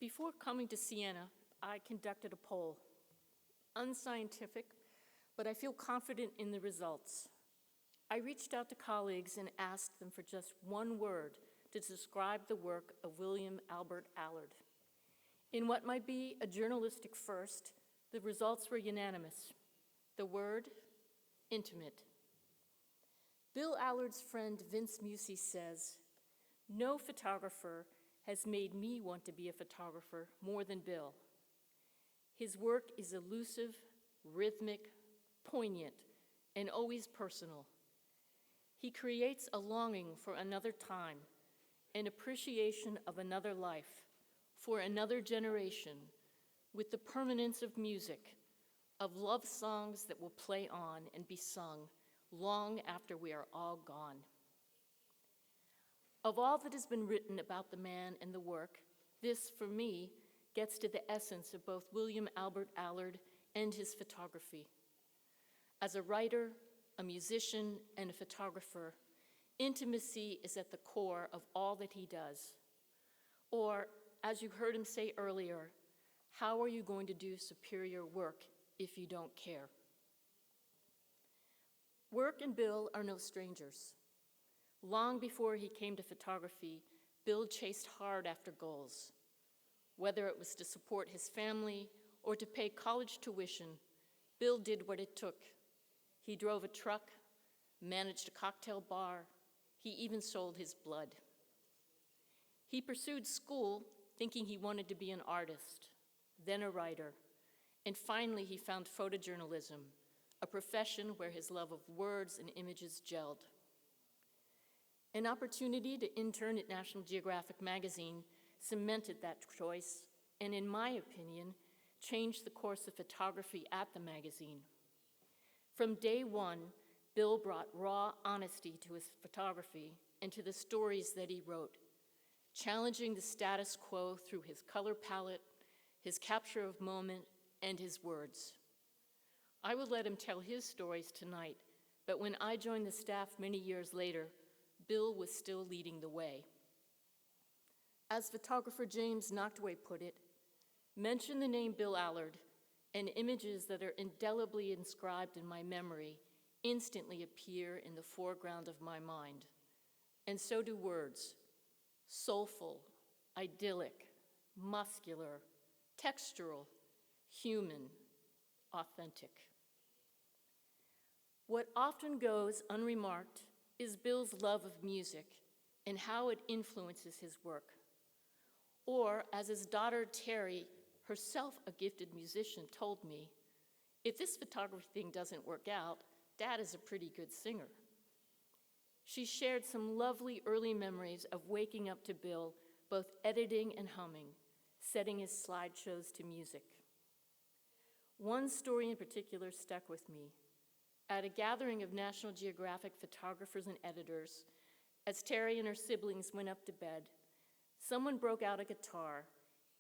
Before coming to Siena, I conducted a poll. Unscientific, but I feel confident in the results. I reached out to colleagues and asked them for just one word to describe the work of William Albert Allard. In what might be a journalistic first, the results were unanimous. The word, intimate. Bill Allard's friend Vince Musi says, "No photographer has made me want to be a photographer more than Bill. His work is elusive, rhythmic, poignant, and always personal. He creates a longing for another time, an appreciation of another life, for another generation, with the permanence of music, of love songs that will play on and be sung long after we are all gone." Of all that has been written about the man and the work, this, for me, gets to the essence of both William Albert Allard and his photography. As a writer, a musician, and a photographer, intimacy is at the core of all that he does. Or, as you heard him say earlier, how are you going to do superior work if you don't care? Work and Bill are no strangers. Long before he came to photography, Bill chased hard after goals. Whether it was to support his family or to pay college tuition, Bill did what it took. He drove a truck, managed a cocktail bar, he even sold his blood. He pursued school thinking he wanted to be an artist, then a writer, and finally he found photojournalism, a profession where his love of words and images gelled. An opportunity to intern at National Geographic magazine cemented that choice, and in my opinion, changed the course of photography at the magazine. From day one, Bill brought raw honesty to his photography and to the stories that he wrote, challenging the status quo through his color palette, his capture of moment, and his words. I will let him tell his stories tonight, but when I joined the staff many years later, Bill was still leading the way. As photographer James Noctway put it, mention the name Bill Allard, and images that are indelibly inscribed in my memory instantly appear in the foreground of my mind. And so do words: soulful, idyllic, muscular, textural, human, authentic. What often goes unremarked is Bill's love of music and how it influences his work. Or, as his daughter Terry, herself a gifted musician, told me, "If this photography thing doesn't work out, Dad is a pretty good singer." She shared some lovely early memories of waking up to Bill, both editing and humming, setting his slideshows to music. One story in particular stuck with me. At a gathering of National Geographic photographers and editors, as Terry and her siblings went up to bed, someone broke out a guitar,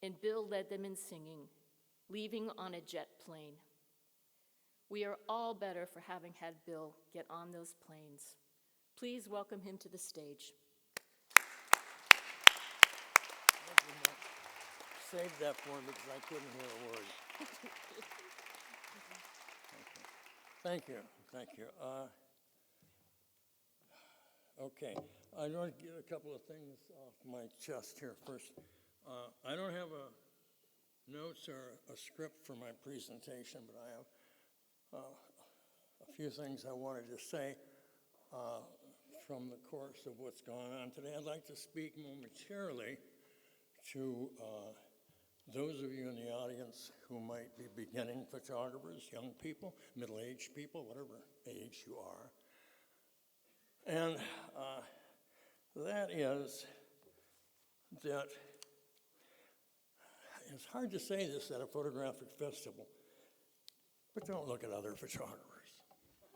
and Bill led them in singing, "Leaving on a Jet Plane." We are all better for having had Bill get on those planes. Please welcome him to the stage. Save that for me because I couldn't hear a word. Thank you. Okay, I want to get a couple of things off my chest here first. I don't have notes or a script for my presentation, but I have a few things I wanted to say from the course of what's going on today. I'd like to speak momentarily to those of you in the audience who might be beginning photographers, young people, middle-aged people, whatever age you are. And that is that it's hard to say this at a photographic festival, but don't look at other photographers.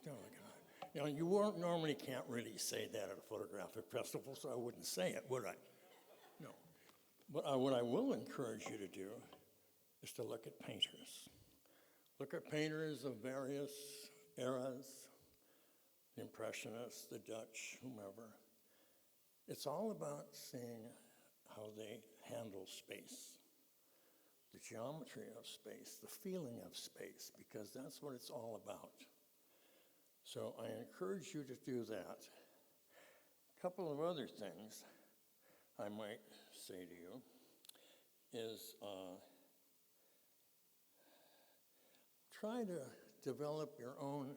Don't look at it. You know, you normally can't really say that at a photographic festival, so I wouldn't say it, would I? No. But what I will encourage you to do is to look at painters. Look at painters of various eras, the Impressionists, the Dutch, whomever. It's all about seeing how they handle space. the geometry of space, the feeling of space, because that's what it's all about. So I encourage you to do that. A couple of other things I might say to you is try to develop your own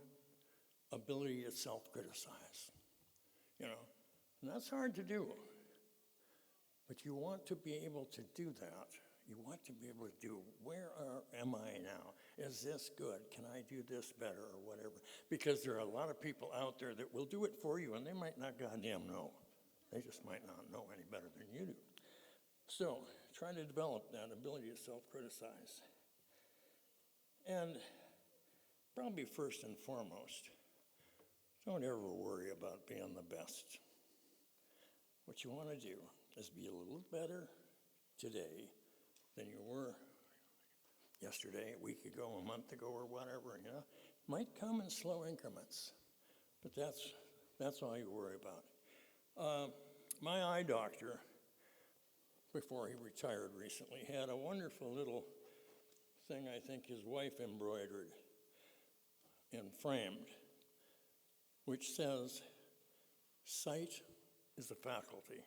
ability to self-criticize, you know, and that's hard to do, but you want to be able to do that. You want to be able to do, am I now? Is this good? Can I do this better or whatever? Because there are a lot of people out there that will do it for you, and they might not goddamn know. They just might not know any better than you do. So try to develop that ability to self-criticize. And probably first and foremost, don't ever worry about being the best. What you want to do is be a little better today than you were yesterday, a week ago, a month ago, or whatever, you know. Might come in slow increments, but that's all you worry about. My eye doctor, before he retired recently, had a wonderful little thing I think his wife embroidered and framed, which says, sight is a faculty,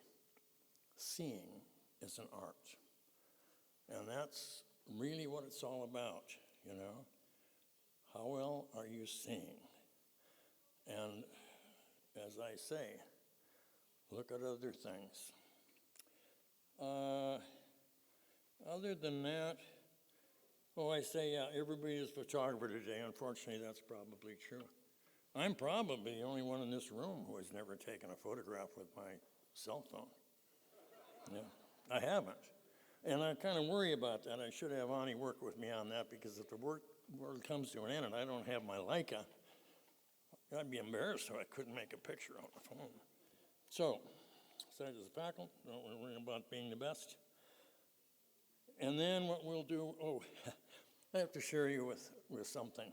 seeing is an art. And that's really what it's all about, you know. How well are you seeing? And as I say, look at other things. Other than that, I say, yeah, everybody is a photographer today. Unfortunately, that's probably true. I'm probably the only one in this room who has never taken a photograph with my cell phone. Yeah, I haven't. And I kind of worry about that. I should have Ani work with me on that, because if the world comes to an end and I don't have my Leica, I'd be embarrassed if I couldn't make a picture on the phone. So, sight is a faculty, don't worry about being the best. And then what we'll do, I have to share you with something.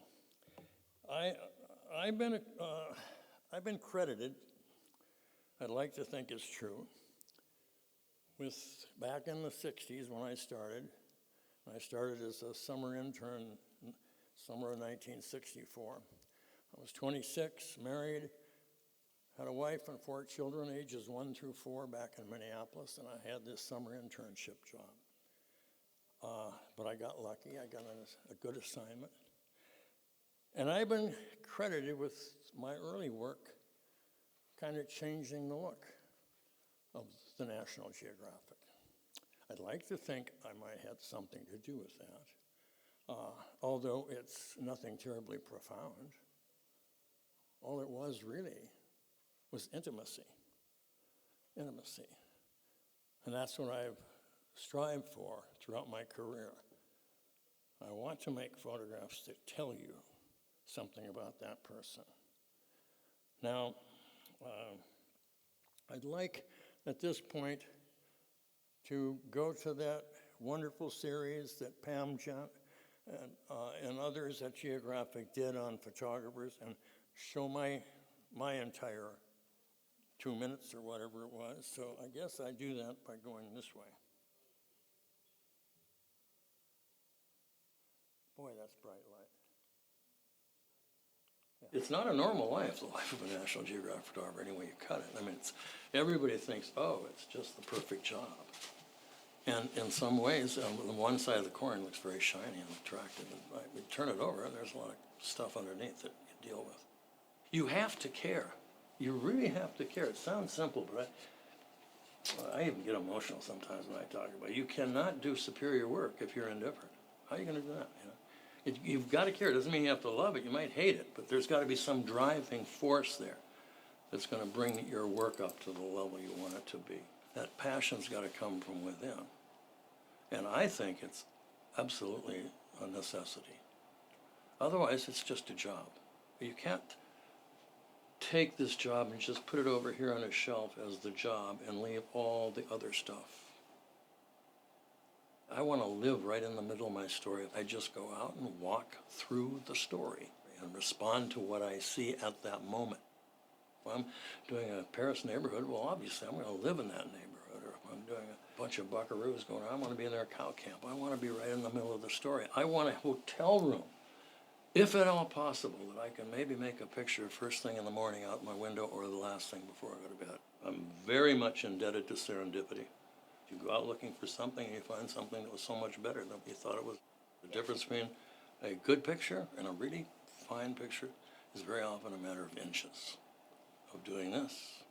I've been credited, I'd like to think it's true, with back in the 60s when I started as a summer intern, summer of 1964. I was 26, married, had a wife and 4 children, ages 1 through 4, back in Minneapolis, and I had this summer internship job. But I got lucky, I got a good assignment. And I've been credited with my early work kind of changing the look of the National Geographic. I'd like to think I might have something to do with that, although it's nothing terribly profound. All it was really was intimacy. And that's what I've strived for throughout my career. I want to make photographs that tell you something about that person. Now, I'd like at this point to go to that wonderful series that Pam and others at Geographic did on photographers and show my entire 2 minutes or whatever it was. So I guess I do that by going this way. Boy, that's bright light. Yeah. It's not a normal life, the life of a National Geographic photographer, any way you cut it. I mean, everybody thinks, it's just the perfect job. And in some ways, the one side of the coin looks very shiny and attractive. And we turn it over, and there's a lot of stuff underneath that you deal with. You have to care. You really have to care. It sounds simple, but I even get emotional sometimes when I talk about it. You cannot do superior work if you're indifferent. How are you going to do that? You know? You've got to care. It doesn't mean you have to love it. You might hate it, but there's got to be some driving force there that's going to bring your work up to the level you want it to be. That passion's got to come from within. And I think it's absolutely a necessity. Otherwise, it's just a job. You can't take this job and just put it over here on a shelf as the job and leave all the other stuff. I want to live right in the middle of my story. I just go out and walk through the story and respond to what I see at that moment. If I'm doing a Paris neighborhood, well, obviously I'm going to live in that neighborhood. Or if I'm doing bunch of buckaroos going, I want to be in their cow camp. I want to be right in the middle of the story. I want a hotel room, if at all possible, that I can maybe make a picture first thing in the morning out my window or the last thing before I go to bed. I'm very much indebted to serendipity. You go out looking for something and you find something that was so much better than you thought it was. The difference between a good picture and a really fine picture is very often a matter of inches, of doing this,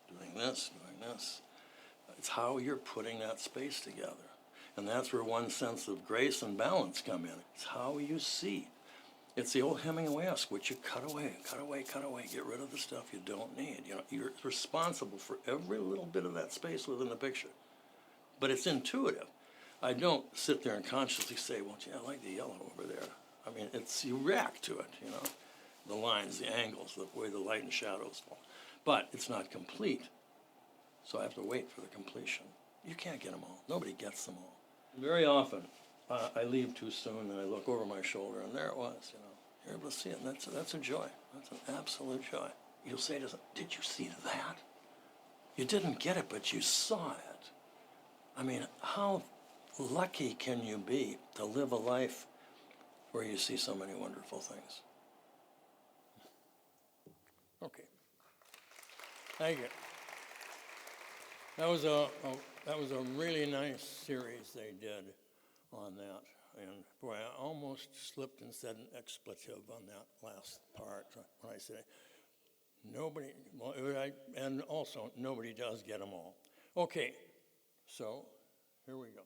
doing this, doing this. It's how you're putting that space together. And that's where one sense of grace and balance come in. It's how you see. It's the old Hemingway-esque, which you cut away, cut away, cut away, get rid of the stuff you don't need. You know, you're responsible for every little bit of that space within the picture. But it's intuitive. I don't sit there and consciously say, well, gee, I like the yellow over there. I mean, you react to it, you know, the lines, the angles, the way the light and shadows fall. But it's not complete, so I have to wait for the completion. You can't get them all. Nobody gets them all. Very often, I leave too soon, and I look over my shoulder, and there it was, you know. You're able to see it, and that's a joy. That's an absolute joy. You'll say to someone, did you see that? You didn't get it, but you saw it. I mean, how lucky can you be to live a life where you see so many wonderful things? Okay. Thank you. That was a really nice series they did on that. And boy, I almost slipped and said an expletive on that last part when I said nobody, well, and also nobody does get them all. Okay. So, here we go.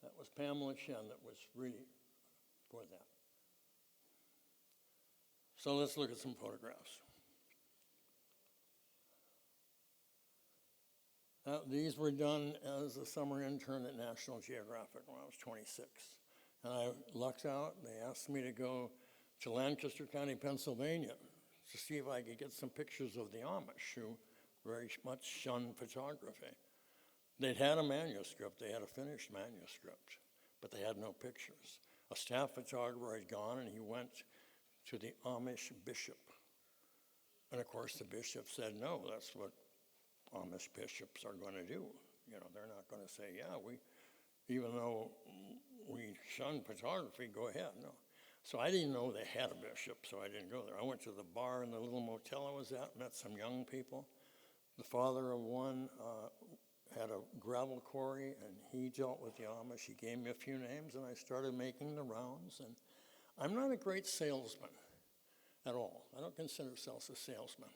That was Pamela Chen that was really for that. So let's look at some photographs. These were done as a summer intern at National Geographic when I was 26. And I lucked out. They asked me to go to Lancaster County, Pennsylvania to see if I could get some pictures of the Amish who very much shun photography. They'd had a manuscript, they had a finished manuscript, but they had no pictures. A staff photographer had gone and he went to the Amish bishop. And of course the bishop said, no, that's what Amish bishops are going to do. You know, they're not going to say, yeah, even though we shun photography, go ahead. No. So I didn't know they had a bishop, so I didn't go there. I went to the bar in the little motel I was at, met some young people. The father of one had a gravel quarry, and he dealt with the Amish. He gave me a few names, and I started making the rounds. And I'm not a great salesman at all. I don't consider myself a salesman.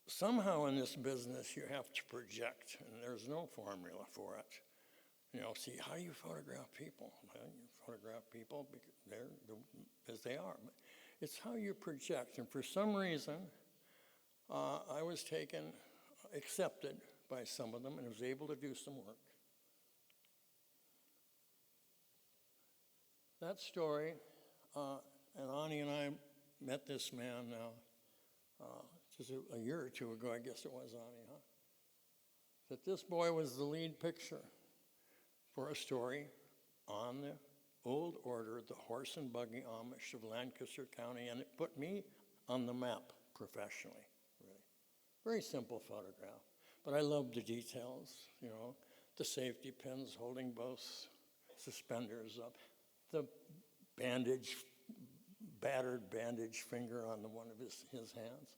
Somehow in this business, you have to project, and there's no formula for it. You know, see, how do you photograph people? Well, you photograph people because they're as they are. But it's how you project, and for some reason, I was accepted by some of them, and was able to do some work. That story, and Ani and I met this man now, just a year or two ago, I guess it was, Ani, huh? That this boy was the lead picture for a story on the old order, the horse and buggy Amish of Lancaster County, and it put me on the map professionally, really. Very simple photograph. But I love the details, you know, the safety pins holding both suspenders up, the battered bandage finger on one of his hands.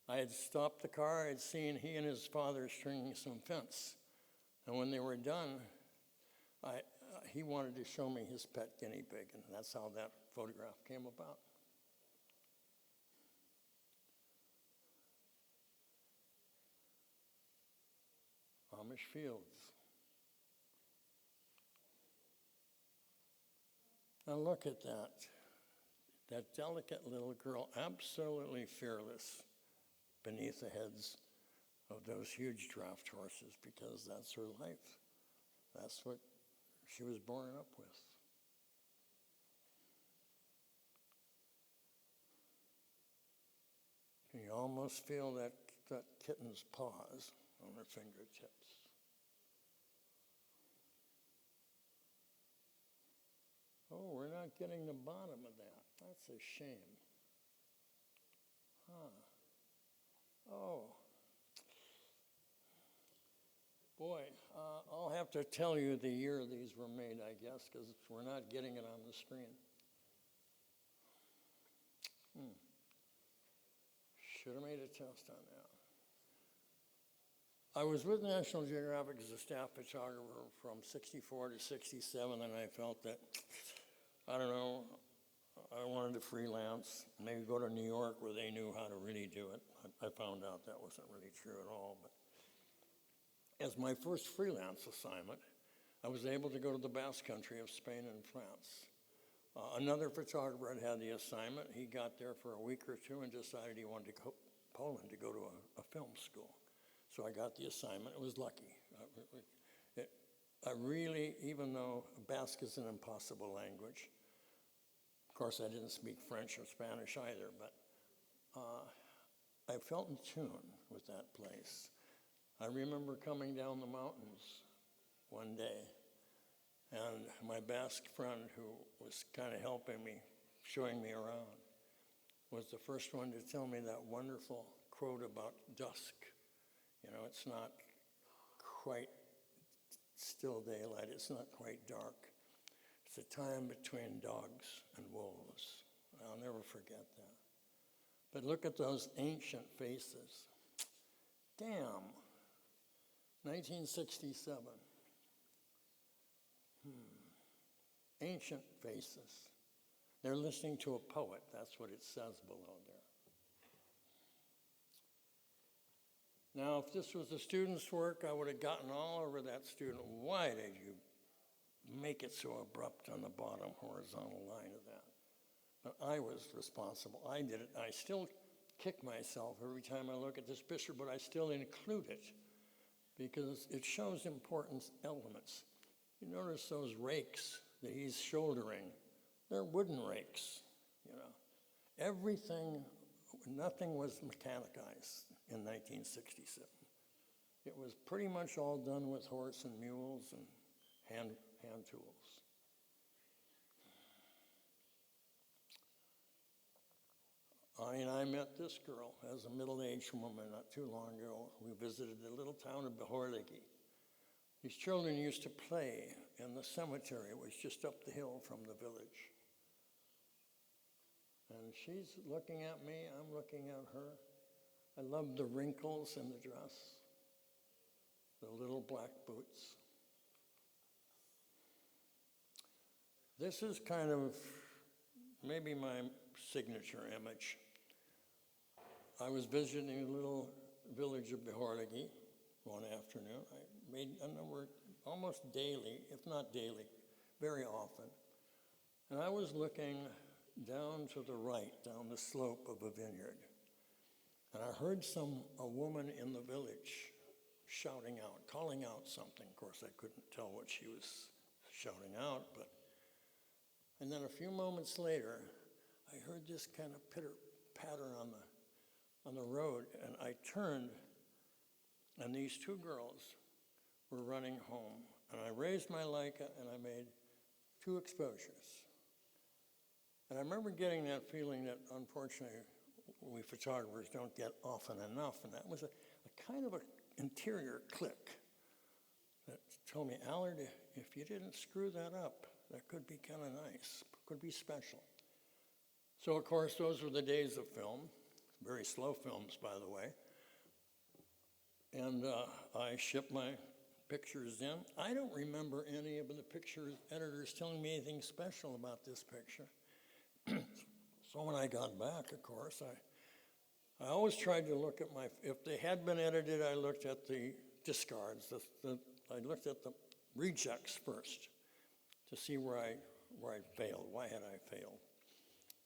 I had stopped the car, I'd seen he and his father stringing some fence. And when they were done, he wanted to show me his pet guinea pig, and that's how that photograph came about. Amish fields. Now look at that delicate little girl, absolutely fearless beneath the heads of those huge draft horses, because that's her life. That's what she was born up with. You almost feel that kitten's paws on her fingertips. Oh, we're not getting the bottom of that. That's a shame. Huh. Oh. Boy, I'll have to tell you the year these were made, I guess, because we're not getting it on the screen. Should have made a test on that. I was with National Geographic as a staff photographer from 64 to 67, and I felt that, I don't know, I wanted to freelance, maybe go to New York where they knew how to really do it. I found out that wasn't really true at all. But as my first freelance assignment, I was able to go to the Basque Country of Spain and France. Another photographer had the assignment. He got there for a week or two and decided he wanted to go to Poland to go to a film school. So I got the assignment. It was lucky. I really, even though Basque is an impossible language, of course I didn't speak French or Spanish either, but I felt in tune with that place. I remember coming down the mountains one day, and my Basque friend, who was kind of helping me, showing me around, was the first one to tell me that wonderful quote about dusk. You know, it's not quite still daylight, it's not quite dark. It's a time between dogs and wolves. I'll never forget that. But look at those ancient faces. Damn, 1967. Ancient faces. They're listening to a poet. That's what it says below there. Now, if this was a student's work, I would have gotten all over that student. Why did you make it so abrupt on the bottom horizontal line of that? But I was responsible. I did it. I still kick myself every time I look at this picture, but I still include it because it shows important elements. You notice those rakes that he's shouldering. They're wooden rakes, you know. Everything, nothing was mechanized in 1967. It was pretty much all done with horse and mules and hand tools. I met this girl as a middle-aged woman not too long ago. We visited the little town of Behorlegi. These children used to play in the cemetery. It was just up the hill from the village. And she's looking at me, I'm looking at her. I love the wrinkles in the dress, the little black boots. This is kind of maybe my signature image. I was visiting a little village of Behorlegi one afternoon. I made a number, almost daily, if not daily, very often. And I was looking down to the right, down the slope of a vineyard. And I heard a woman in the village shouting out, calling out something. Of course, I couldn't tell what she was shouting out, but. And then a few moments later, I heard this kind of pitter-patter on the road, and I turned, and these two girls were running home. And I raised my Leica, and I made 2 exposures. And I remember getting that feeling that, unfortunately, we photographers don't get often enough, and that was a kind of an interior click that told me, Allard, if you didn't screw that up, that could be kind of nice, could be special. So, of course, those were the days of film, very slow films, by the way. And I shipped my pictures in. I don't remember any of the picture editors telling me anything special about this picture. So when I got back, of course, I always tried to look at if they had been edited, I looked at the discards. I looked at the rejects first to see where I failed. Why had I failed?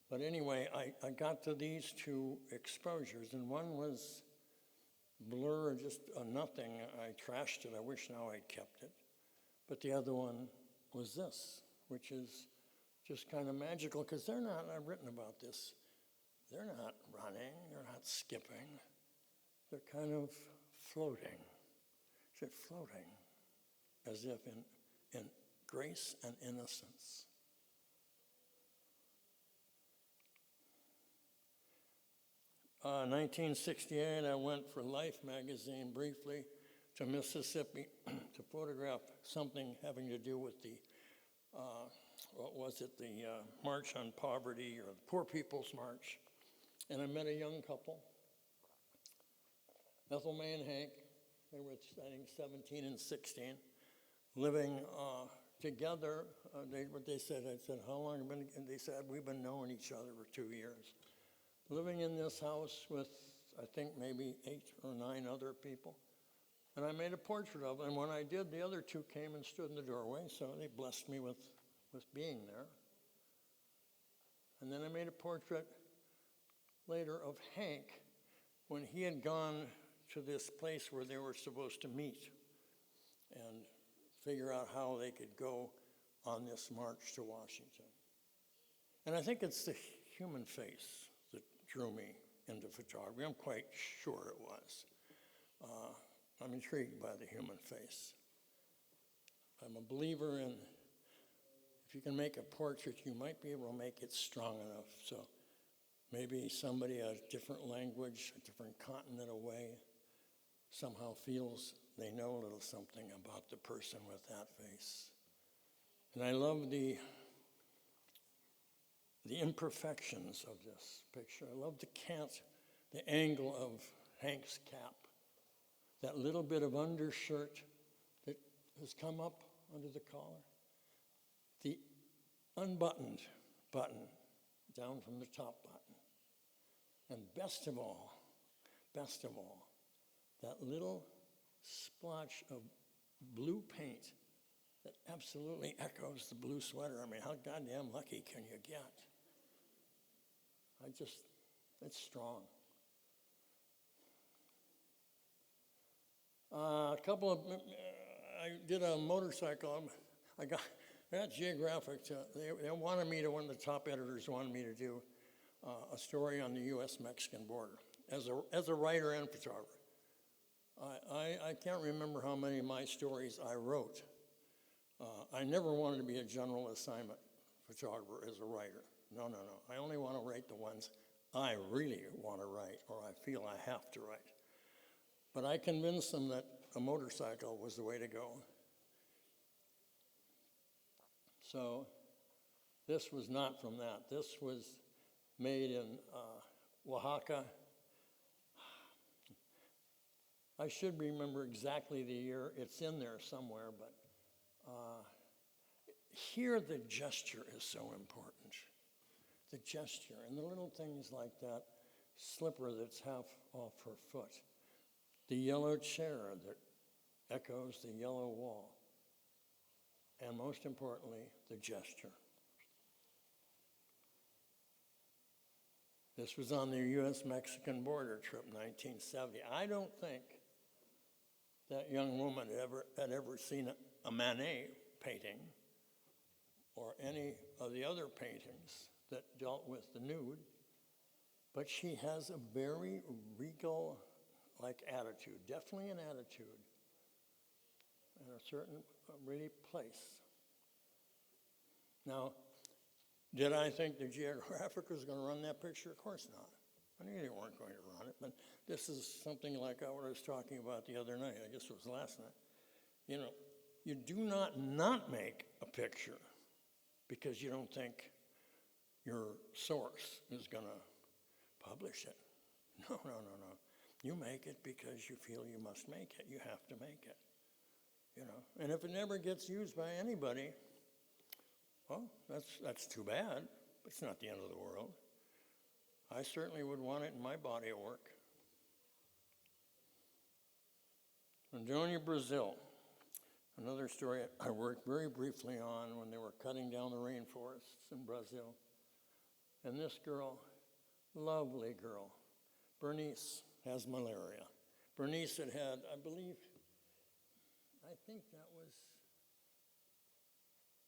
But anyway, I got to these 2 exposures, and one was blur, just a nothing. I trashed it. I wish now I'd kept it. But the other one was this, which is just kind of magical, because I've written about this, they're not running, they're not skipping, they're kind of floating. They're floating, as if in grace and innocence. In 1968, I went for Life magazine briefly to Mississippi to photograph something having to do with the, the March on Poverty or the Poor People's March. And I met a young couple, Ethel May and Hank. They were, I think, 17 and 16, living together. What they said, I said, how long have you been? And they said, we've been knowing each other for 2 years. Living in this house with, I think, maybe 8 or 9 other people. And I made a portrait of them. And when I did, the other 2 came and stood in the doorway, so they blessed me with being there. And then I made a portrait later of Hank when he had gone to this place where they were supposed to meet and figure out how they could go on this march to Washington. And I think it's the human face that drew me into photography. I'm quite sure it was. I'm intrigued by the human face. I'm a believer in if you can make a portrait, you might be able to make it strong enough. So maybe somebody a different language, a different continent away, somehow feels they know a little something about the person with that face. And I love the imperfections of this picture. I love the angle of Hank's cap, that little bit of undershirt that has come up under the collar, the unbuttoned button down from the top button, and best of all, that little splotch of blue paint that absolutely echoes the blue sweater. I mean, how goddamn lucky can you get? It's strong. I did a motorcycle. I got Geographic. They wanted me to, one of the top editors wanted me to do a story on the U.S.-Mexican border as a writer and photographer. I can't remember how many of my stories I wrote. I never wanted to be a general assignment photographer as a writer. No. I only want to write the ones I really want to write or I feel I have to write. But I convinced them that a motorcycle was the way to go. So this was not from that. This was made in Oaxaca. I should remember exactly the year. It's in there somewhere, but here the gesture is so important. The gesture and the little things like that slipper that's half off her foot. The yellow chair that echoes the yellow wall. And most importantly, the gesture. This was on the U.S.-Mexican border trip, 1970. I don't think that young woman had ever seen a Manet painting or any of the other paintings that dealt with the nude, but she has a very regal-like attitude, definitely an attitude, and a certain really place. Now, did I think the Geographic was going to run that picture? Of course not. I knew they weren't going to run it, but this is something like what I was talking about the other night. I guess it was last night. You know, you do not make a picture because you don't think your source is going to publish it. No. You make it because you feel you must make it. You have to make it. You know, and if it never gets used by anybody, well, that's too bad. It's not the end of the world. I certainly would want it in my body of work. Andonia, Brazil. Another story I worked very briefly on when they were cutting down the rainforests in Brazil. And this girl, lovely girl, Bernice, has malaria. Bernice had, I think that was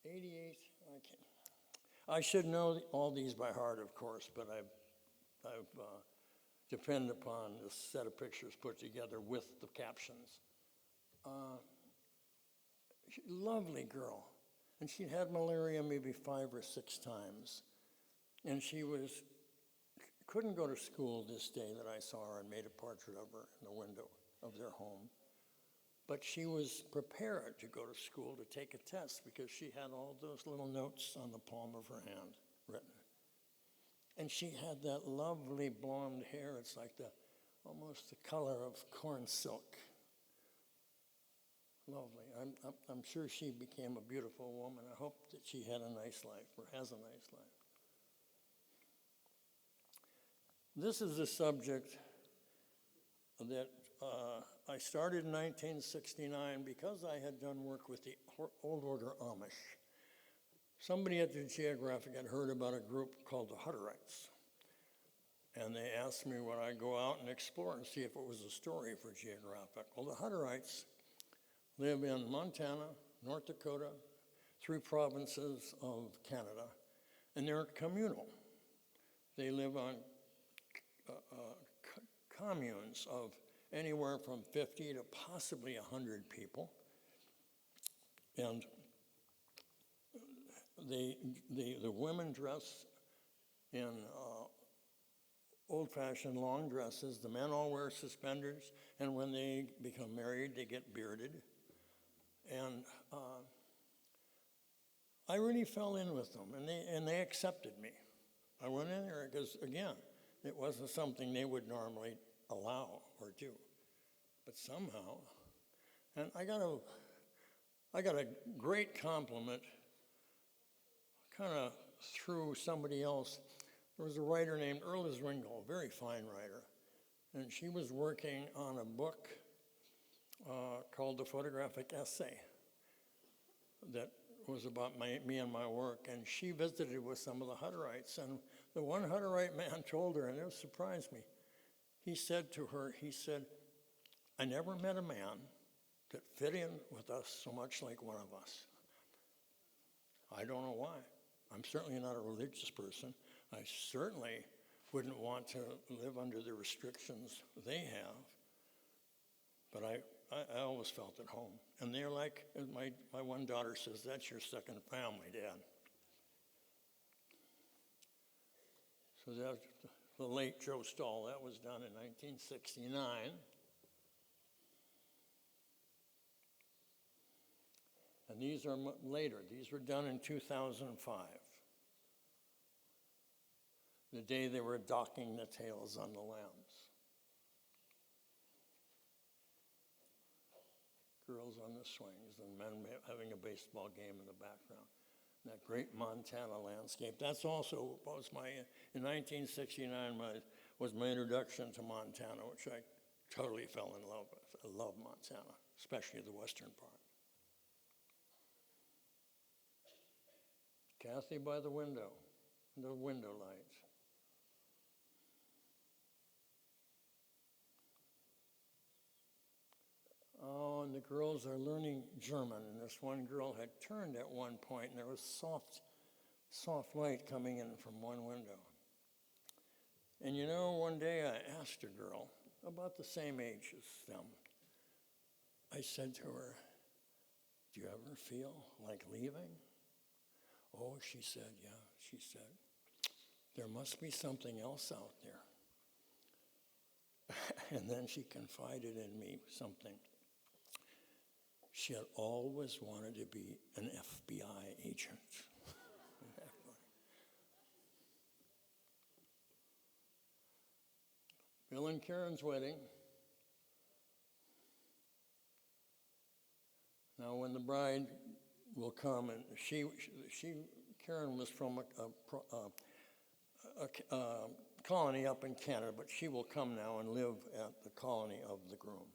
88. I should know all these by heart, of course, but I've depended upon this set of pictures put together with the captions. Lovely girl, and she'd had malaria maybe 5 or 6 times, and she couldn't go to school this day that I saw her and made a portrait of her in the window of their home. But she was prepared to go to school to take a test because she had all those little notes on the palm of her hand written. And she had that lovely blonde hair. It's like almost the color of corn silk. Lovely. I'm sure she became a beautiful woman. I hope that she had a nice life or has a nice life. This is a subject that I started in 1969 because I had done work with the Old Order Amish. Somebody at the Geographic had heard about a group called the Hutterites. And they asked me would I go out and explore and see if it was a story for Geographic. Well, the Hutterites live in Montana, North Dakota, 3 provinces of Canada, and they're communal. They live on communes of anywhere from 50 to possibly 100 people. And the women dress in old-fashioned long dresses. The men all wear suspenders, and when they become married, they get bearded. And I really fell in with them, and they accepted me. I went in there because, again, it wasn't something they would normally allow or do. But somehow, and I got a great compliment kind of through somebody else. There was a writer named Earl Ringo, a very fine writer, and she was working on a book called The Photographic Essay that was about me and my work, and she visited with some of the Hutterites, and the one Hutterite man told her, and it surprised me, he said to her, I never met a man that fit in with us so much like one of us. I don't know why. I'm certainly not a religious person. I certainly wouldn't want to live under the restrictions they have, but I always felt at home. And they're like, my one daughter says, that's your second family, Dad. So that's the late Joe Stahl. That was done in 1969. And these are later. These were done in 2005. The day they were docking the tails on the lambs. Girls on the swings and men having a baseball game in the background. That great Montana landscape. That's also was in 1969 was my introduction to Montana, which I totally fell in love with. I love Montana, especially the western part. Kathy by the window lights. Oh, and the girls are learning German, and this one girl had turned at one point, and there was soft light coming in from one window. And you know, one day I asked a girl, about the same age as them, I said to her, do you ever feel like leaving? Oh, she said, yeah. She said, there must be something else out there. And then she confided in me something. She had always wanted to be an FBI agent. Bill and Karen's wedding. Now, when the bride will come, and Karen was from a colony up in Canada, but she will come now and live at the colony of the groom.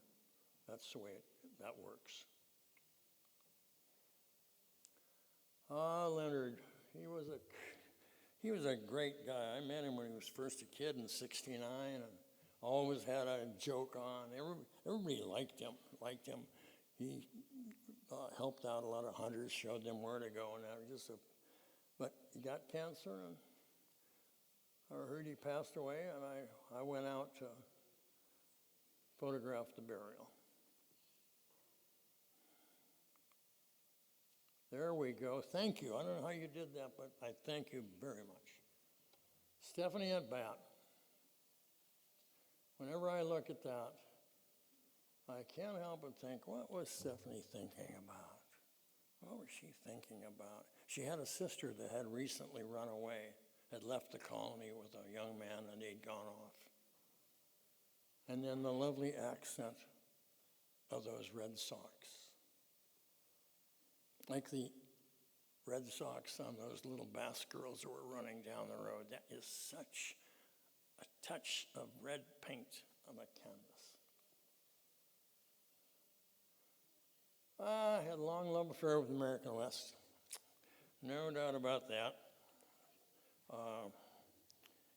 That's the way that works. Leonard, he was a great guy. I met him when he was first a kid in '69, and always had a joke on. Everybody liked him. He helped out a lot of hunters, showed them where to go, and but he got cancer, and I heard he passed away, and I went out to photograph the burial. There we go. Thank you. I don't know how you did that, but I thank you very much. Stephanie at bat. Whenever I look at that, I can't help but think, what was Stephanie thinking about? What was she thinking about? She had a sister that had recently run away, had left the colony with a young man, and they'd gone off. And then the lovely accent of those Red Sox. Like the Red Sox on those little Basque girls who were running down the road. That is such a touch of red paint on the canvas. I had a long love affair with the American West. No doubt about that.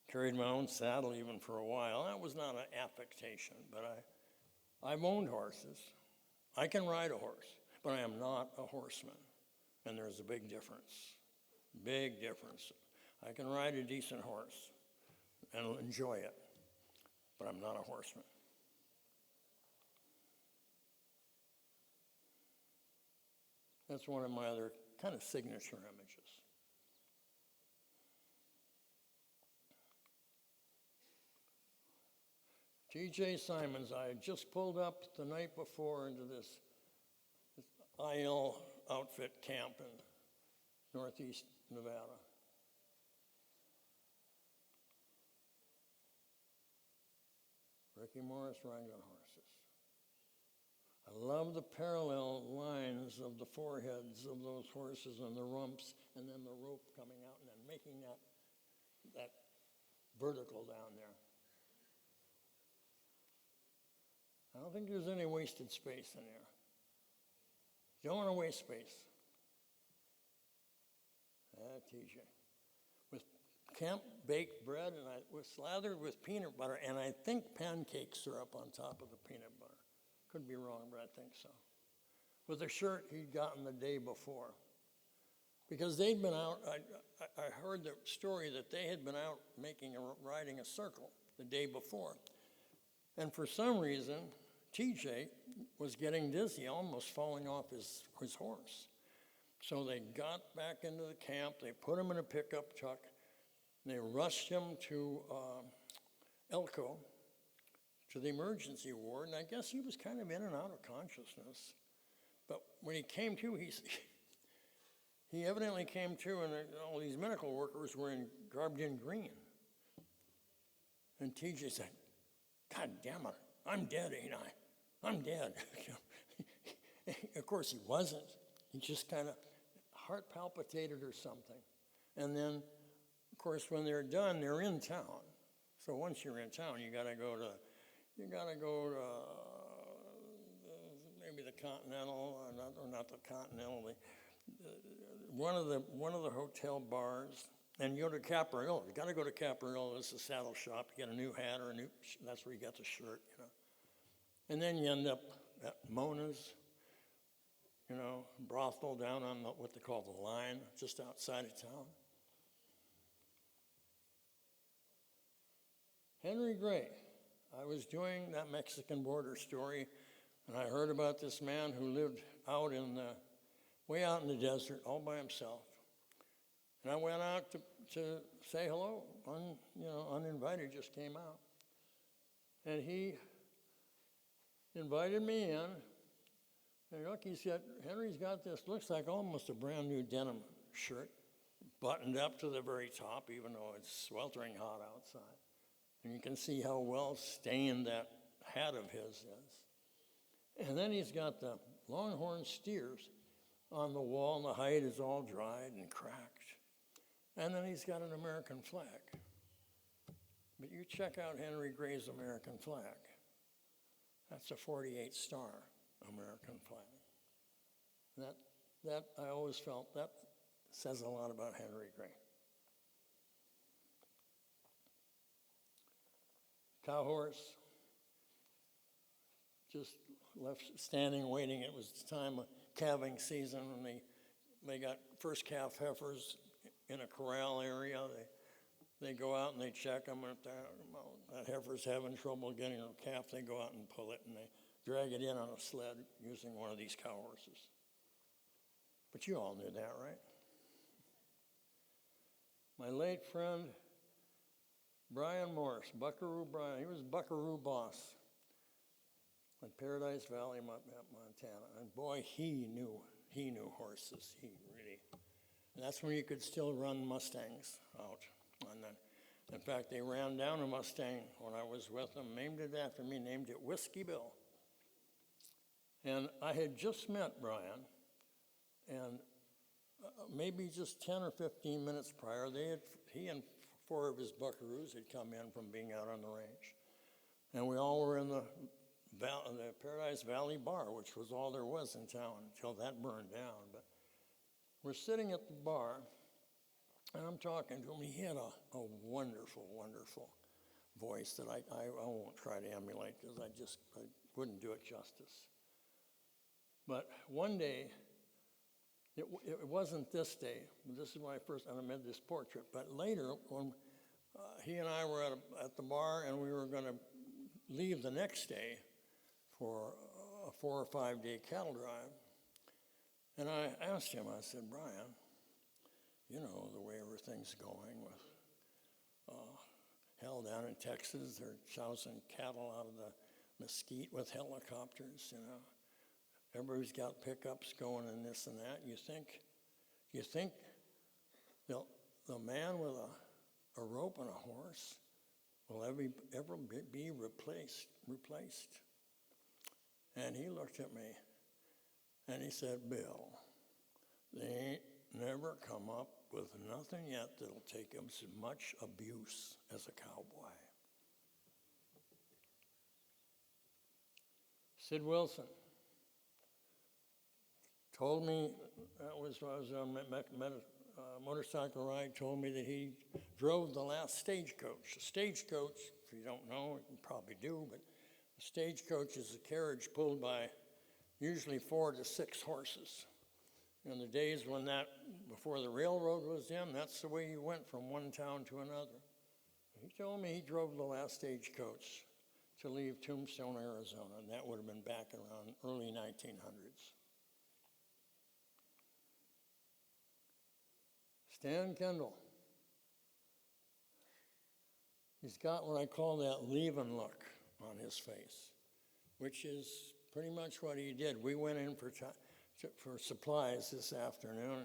Carried my own saddle even for a while. That was not an affectation, but I've owned horses. I can ride a horse, but I am not a horseman. And there's a big difference. Big difference. I can ride a decent horse and enjoy it, but I'm not a horseman. That's one of my other kind of signature images. T.J. Simons, I had just pulled up the night before into this IL outfit camp in northeast Nevada. Ricky Morris riding on horses. I love the parallel lines of the foreheads of those horses and the rumps, and then the rope coming out and then making that vertical down there. I don't think there's any wasted space in there. You don't want to waste space. TJ. With camp baked bread, and I was slathered with peanut butter, and I think pancake syrup on top of the peanut butter. Could be wrong, but I think so. With a shirt he'd gotten the day before. Because they'd been out, I heard the story that they had been out riding a circle the day before. And for some reason, TJ was getting dizzy, almost falling off his horse. So they got back into the camp, they put him in a pickup truck, and they rushed him to Elko, to the emergency ward, and I guess he was kind of in and out of consciousness. But when he came to, he evidently came to, and all these medical workers were garbed in green. And TJ said, "God damn it, I'm dead, ain't I? I'm dead." Of course he wasn't. He just kind of heart palpitated or something. And then, of course, when they're done, they're in town. So once you're in town, you got to go to maybe the Continental, or not the Continental, one of the hotel bars, and you go to Caparillo. You got to go to Caparillo. It's a saddle shop. You get a new hat or that's where you get the shirt, And then you end up at Mona's, brothel down on what they call the line, just outside of town. Henry Gray. I was doing that Mexican border story, and I heard about this man who lived way out in the desert, all by himself. And I went out to say hello, uninvited, just came out. And he invited me in, and look, Henry's got this, looks like almost a brand new denim shirt, buttoned up to the very top, even though it's sweltering hot outside. And you can see how well stained that hat of his is. And then he's got the longhorn steers on the wall, and the hide is all dried and cracked. And then he's got an American flag. But you check out Henry Gray's American flag. That's a 48-star American flag. That I always felt, that says a lot about Henry Gray. Cow horse, just left standing, waiting. It was the time of calving season, and they got first calf heifers in a corral area. They go out and they check them. If that heifer's having trouble getting a calf, they go out and pull it, and they drag it in on a sled using one of these cow horses. But you all knew that, right? My late friend, Brian Morse, Buckaroo Brian, he was Buckaroo boss. in Paradise Valley, Montana. And boy, he knew horses. He really, and that's when you could still run Mustangs out. And then, in fact, they ran down a Mustang when I was with them, named it after me, named it Whiskey Bill. And I had just met Brian, and maybe just 10 or 15 minutes prior, he and 4 of his buckaroos had come in from being out on the range. And we all were in the Paradise Valley bar, which was all there was in town until that burned down. But we're sitting at the bar, and I'm talking to him. He had a wonderful, wonderful voice that I won't try to emulate because I wouldn't do it justice. But one day, it wasn't this day. This is when I made this portrait. But later, when he and I were at the bar, and we were going to leave the next day for a 4 or 5 day cattle drive, and I asked him, I said, Brian, you know the way everything's going with hell down in Texas, they're chousing cattle out of the mesquite with helicopters, you know. Everybody's got pickups going and this and that. You think the man with a rope and a horse will ever be replaced? And he looked at me and he said, Bill, they ain't never come up with nothing yet that'll take as much abuse as a cowboy. Sid Wilson told me, I was on a motorcycle ride, told me that he drove the last stagecoach. A stagecoach, if you don't know, you probably do, but a stagecoach is a carriage pulled by usually 4 to 6 horses. In the days before the railroad was in, that's the way you went from one town to another. He told me he drove the last stagecoach to leave Tombstone, Arizona, and that would have been back around early 1900s. Stan Kendall. He's got what I call that leaving look on his face, which is pretty much what he did. We went in for supplies this afternoon.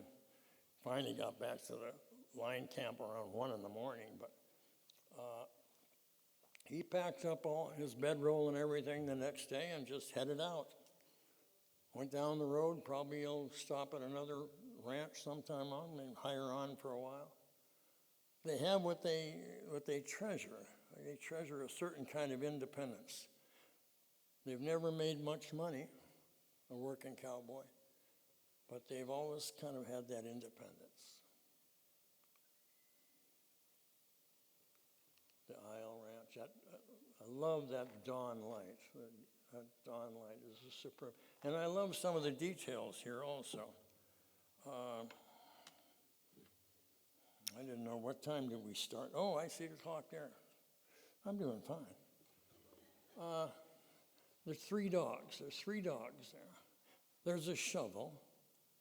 Finally got back to the line camp around 1 in the morning, but he packed up all his bedroll and everything the next day and just headed out. Went down the road, probably he'll stop at another ranch sometime on, maybe hire on for a while. They have what they treasure. They treasure a certain kind of independence. They've never made much money, a working cowboy, but they've always kind of had that independence. The Isle Ranch, I love that dawn light. That dawn light is a superb. And I love some of the details here also. I didn't know, what time did we start? Oh, I see the clock there. I'm doing fine. There's 3 dogs. There's 3 dogs there. There's a shovel,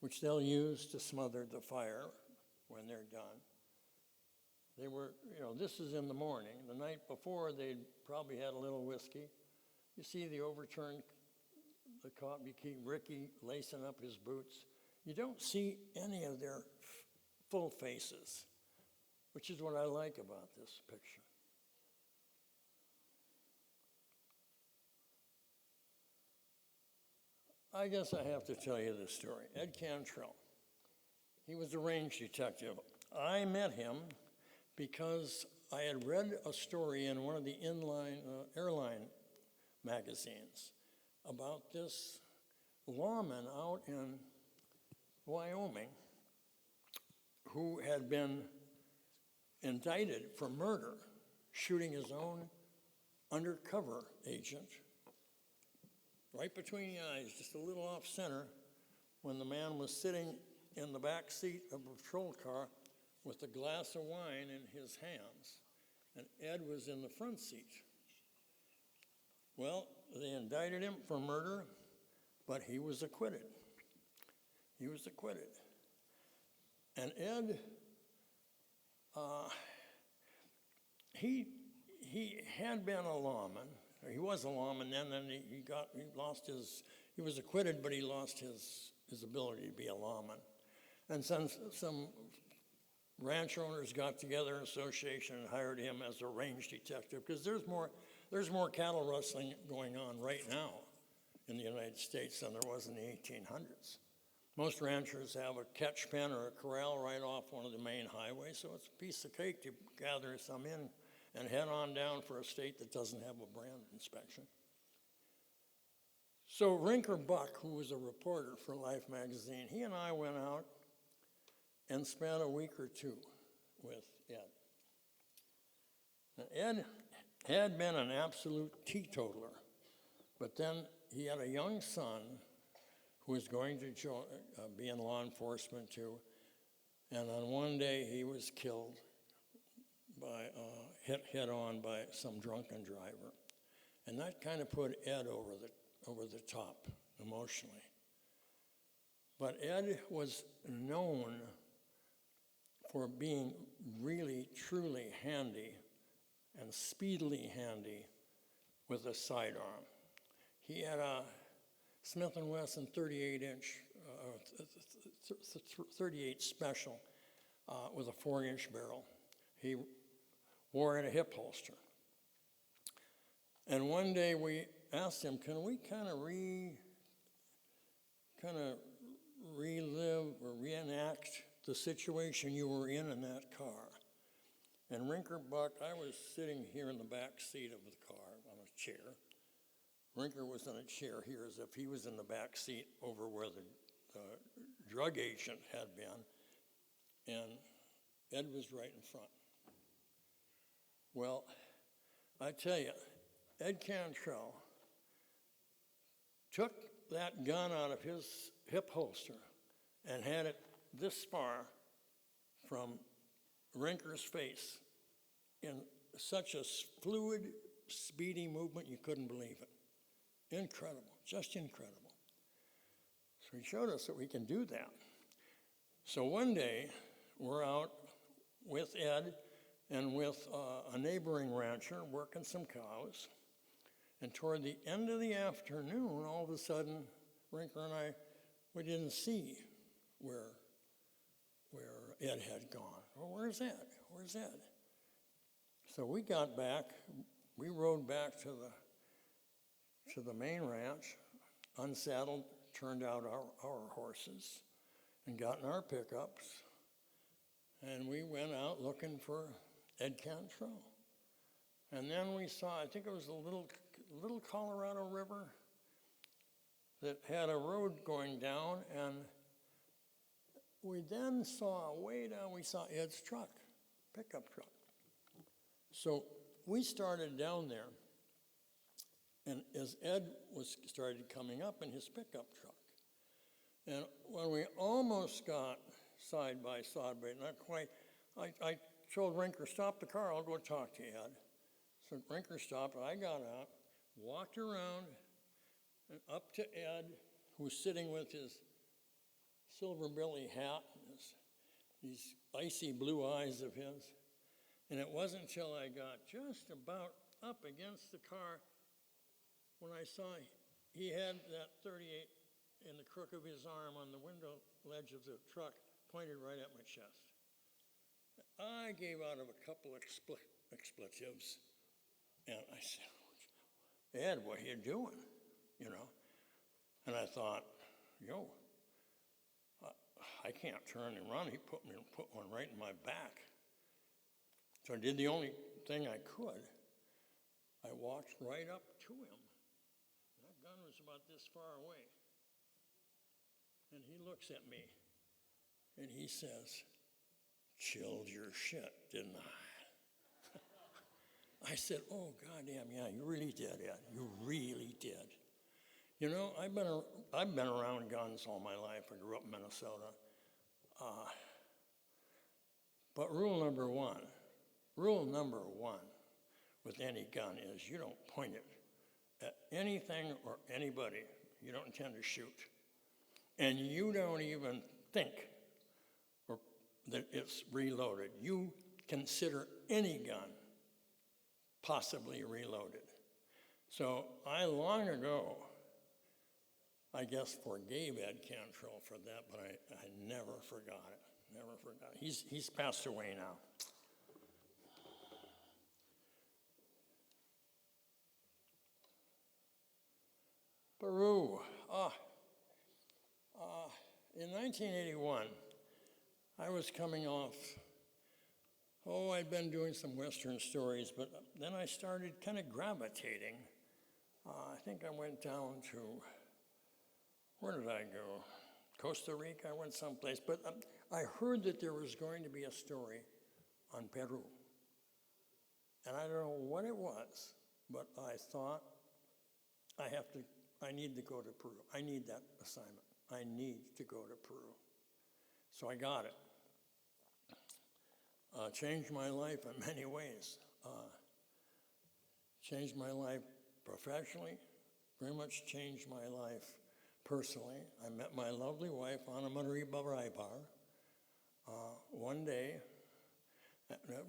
which they'll use to smother the fire when they're done. They were, this is in the morning. The night before, they'd probably had a little whiskey. You see the overturned, the cop, you keep Ricky lacing up his boots. You don't see any of their full faces, which is what I like about this picture. I guess I have to tell you this story. Ed Cantrell, he was a range detective. I met him because I had read a story in one of the airline magazines about this lawman out in Wyoming who had been indicted for murder, shooting his own undercover agent right between the eyes, just a little off center, when the man was sitting in the back seat of a patrol car with a glass of wine in his hands, and Ed was in the front seat. Well, they indicted him for murder, but he was acquitted. He was acquitted. And Ed, he had been a lawman, He was a lawman then he was acquitted, but he lost his ability to be a lawman. And some ranch owners got together in association and hired him as a range detective, because there's more cattle rustling going on right now in the United States than there was in the 1800s. Most ranchers have a catch pen or a corral right off one of the main highways, so it's a piece of cake to gather some in and head on down for a state that doesn't have a brand inspection. So Rinker Buck, who was a reporter for Life magazine, he and I went out and spent a week or two with Ed. Now, Ed had been an absolute teetotaler, but then he had a young son who was going to be in law enforcement too, and on one day he was killed hit head on by some drunken driver. And that kind of put Ed over the top emotionally. But Ed was known for being really, truly handy and speedily handy with a sidearm. He had a Smith & Wesson 38-inch, 38 special with a 4-inch barrel. He wore it in a hip holster. And one day we asked him, can we kind of relive or reenact the situation you were in that car? And Rinker Buck, I was sitting here in the back seat of the car on a chair. Rinker was in a chair here as if he was in the back seat over where the drug agent had been, and Ed was right in front. Well, I tell you, Ed Cantrell took that gun out of his hip holster and had it this far from Rinker's face in such a fluid, speedy movement you couldn't believe it. Incredible, just incredible. So he showed us that we can do that. So one day, we're out with Ed and with a neighboring rancher working some cows. And toward the end of the afternoon, all of a sudden, Rinker and I, we didn't see where Ed had gone. Well, where's Ed? Where's Ed? So we got back, we rode back to the main ranch, unsaddled, turned out our horses, and got in our pickups, and we went out looking for Ed Cantrell. And then we saw, I think it was a little Colorado River that had a road going down, and we then saw way down, we saw Ed's truck, pickup truck. So we started down there, and as Ed started coming up in his pickup truck, and when we almost got side by side, but not quite, I told Rinker, stop the car, I'll go talk to Ed. So Rinker stopped, and I got out, walked around, and up to Ed, who was sitting with his silver billy hat and these icy blue eyes of his. And it wasn't until I got just about up against the car when I saw he had that 38 in the crook of his arm on the window ledge of the truck pointed right at my chest. I gave out of a couple expletives, and I said, Ed, what are you doing? You know? And I thought, I can't turn and run. He put one right in my back. So I did the only thing I could. I walked right up to him. That gun was about this far away. And he looks at me, and he says, chilled your shit, didn't I? I said, oh, goddamn, yeah, you really did, Ed. You really did. You know, I've been around guns all my life. I grew up in Minnesota. But rule number one with any gun is you don't point it at anything or anybody you don't intend to shoot. And you don't even think that it's reloaded. You consider any gun possibly reloaded. So I long ago, I guess, forgave Ed Cantrell for that, but I never forgot it, never forgot it. He's passed away now. Peru. In 1981, I was coming off, I'd been doing some Western stories, but then I started kind of gravitating. I think I went down to, where did I go? Costa Rica, I went someplace, but I heard that there was going to be a story on Peru. And I don't know what it was, but I thought, I need to go to Peru. I need that assignment. I need to go to Peru. So I got it. Changed my life in many ways. Changed my life professionally, very much changed my life personally. I met my lovely wife, Ana Maria Baraibar, one day,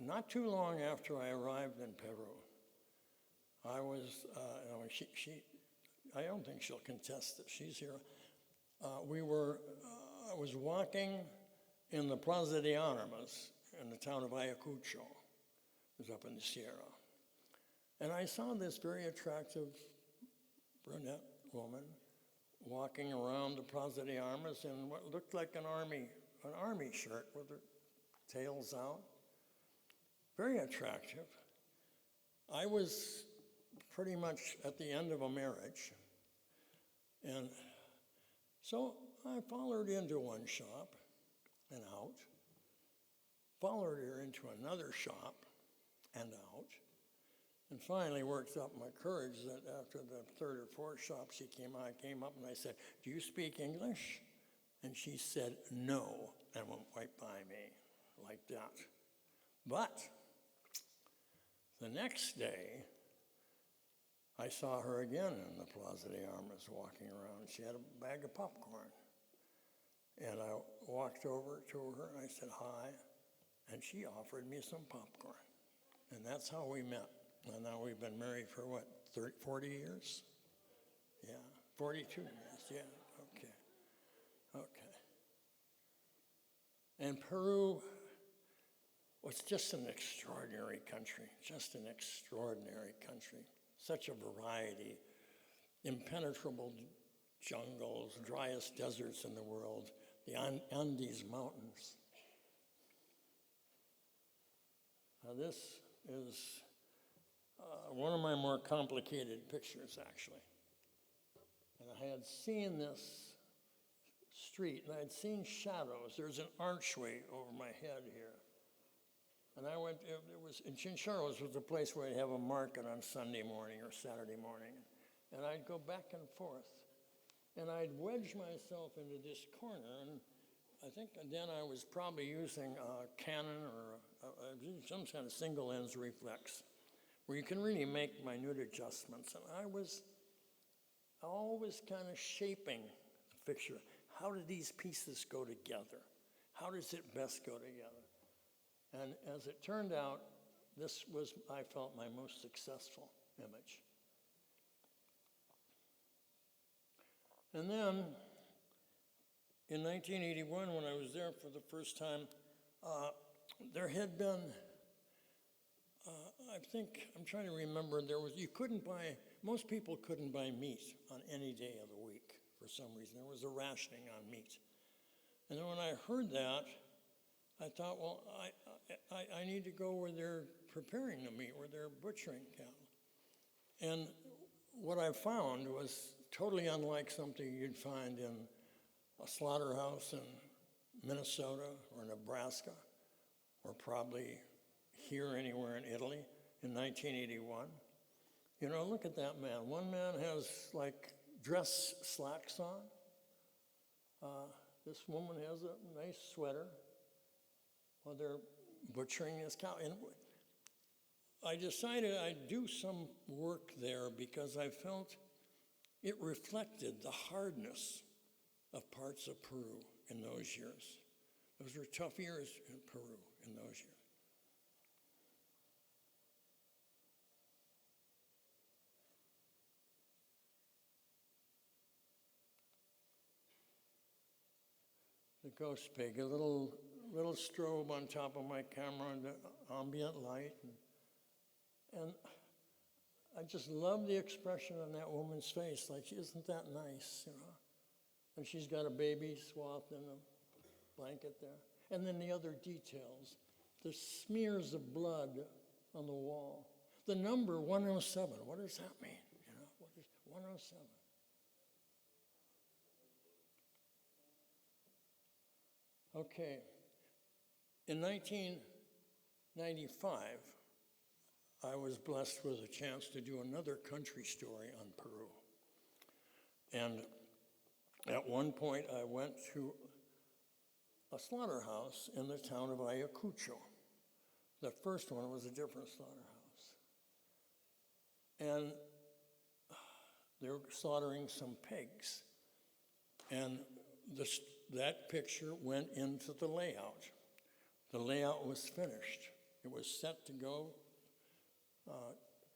not too long after I arrived in Peru. I was, I don't think she'll contest that she's here. I was walking in the Plaza de Armas in the town of Ayacucho. It was up in the Sierra. And I saw this very attractive brunette woman walking around the Plaza de Armas in what looked like an army shirt with her tails out. Very attractive. I was pretty much at the end of a marriage. And so I followed her into one shop and out, followed her into another shop and out, and finally worked up my courage that after the third or fourth shop I came up and I said, "Do you speak English?" And she said, "No," and went right by me like that. But the next day, I saw her again in the Plaza de Armas walking around. She had a bag of popcorn. And I walked over to her and I said, "Hi." And she offered me some popcorn. And that's how we met. And now we've been married for what, 40 years? Yeah, 42 years, yeah, okay. And Peru was just an extraordinary country, just an extraordinary country. Such a variety, impenetrable jungles, driest deserts in the world, the Andes Mountains. Now this is one of my more complicated pictures, actually. And I had seen this street, and I had seen shadows. There's an archway over my head here. And I went, in Chinchorros was the place where I'd have a market on Sunday morning or Saturday morning. And I'd go back and forth. And I'd wedge myself into this corner, and I think then I was probably using a Canon or some kind of single lens reflex, where you can really make minute adjustments. And I was always kind of shaping the picture. How do these pieces go together? How does it best go together? And as it turned out, this was, I felt, my most successful image. And then, in 1981, when I was there for the first time, there had been, I think, I'm trying to remember, most people couldn't buy meat on any day of the week for some reason. There was a rationing on meat. And then when I heard that, I thought, well, I need to go where they're preparing the meat, where they're butchering cattle. And what I found was totally unlike something you'd find in a slaughterhouse in Minnesota or Nebraska, or probably here anywhere in Italy in 1981. You know, look at that man. One man has like dress slacks on. This woman has a nice sweater while they're butchering this cow. And I decided I'd do some work there because I felt it reflected the hardness of parts of Peru in those years. Those were tough years in Peru in those years. the ghost pig, a little strobe on top of my camera and the ambient light. And I just love the expression on that woman's face, like, isn't that nice, you know? And she's got a baby swathed in a blanket there. And then the other details, the smears of blood on the wall. The number 107, what does that mean? You know, what is 107? Okay, in 1995, I was blessed with a chance to do another country story on Peru. And at one point, I went to a slaughterhouse in the town of Ayacucho. The first one was a different slaughterhouse. And they were slaughtering some pigs. And that picture went into the layout. The layout was finished. It was set to go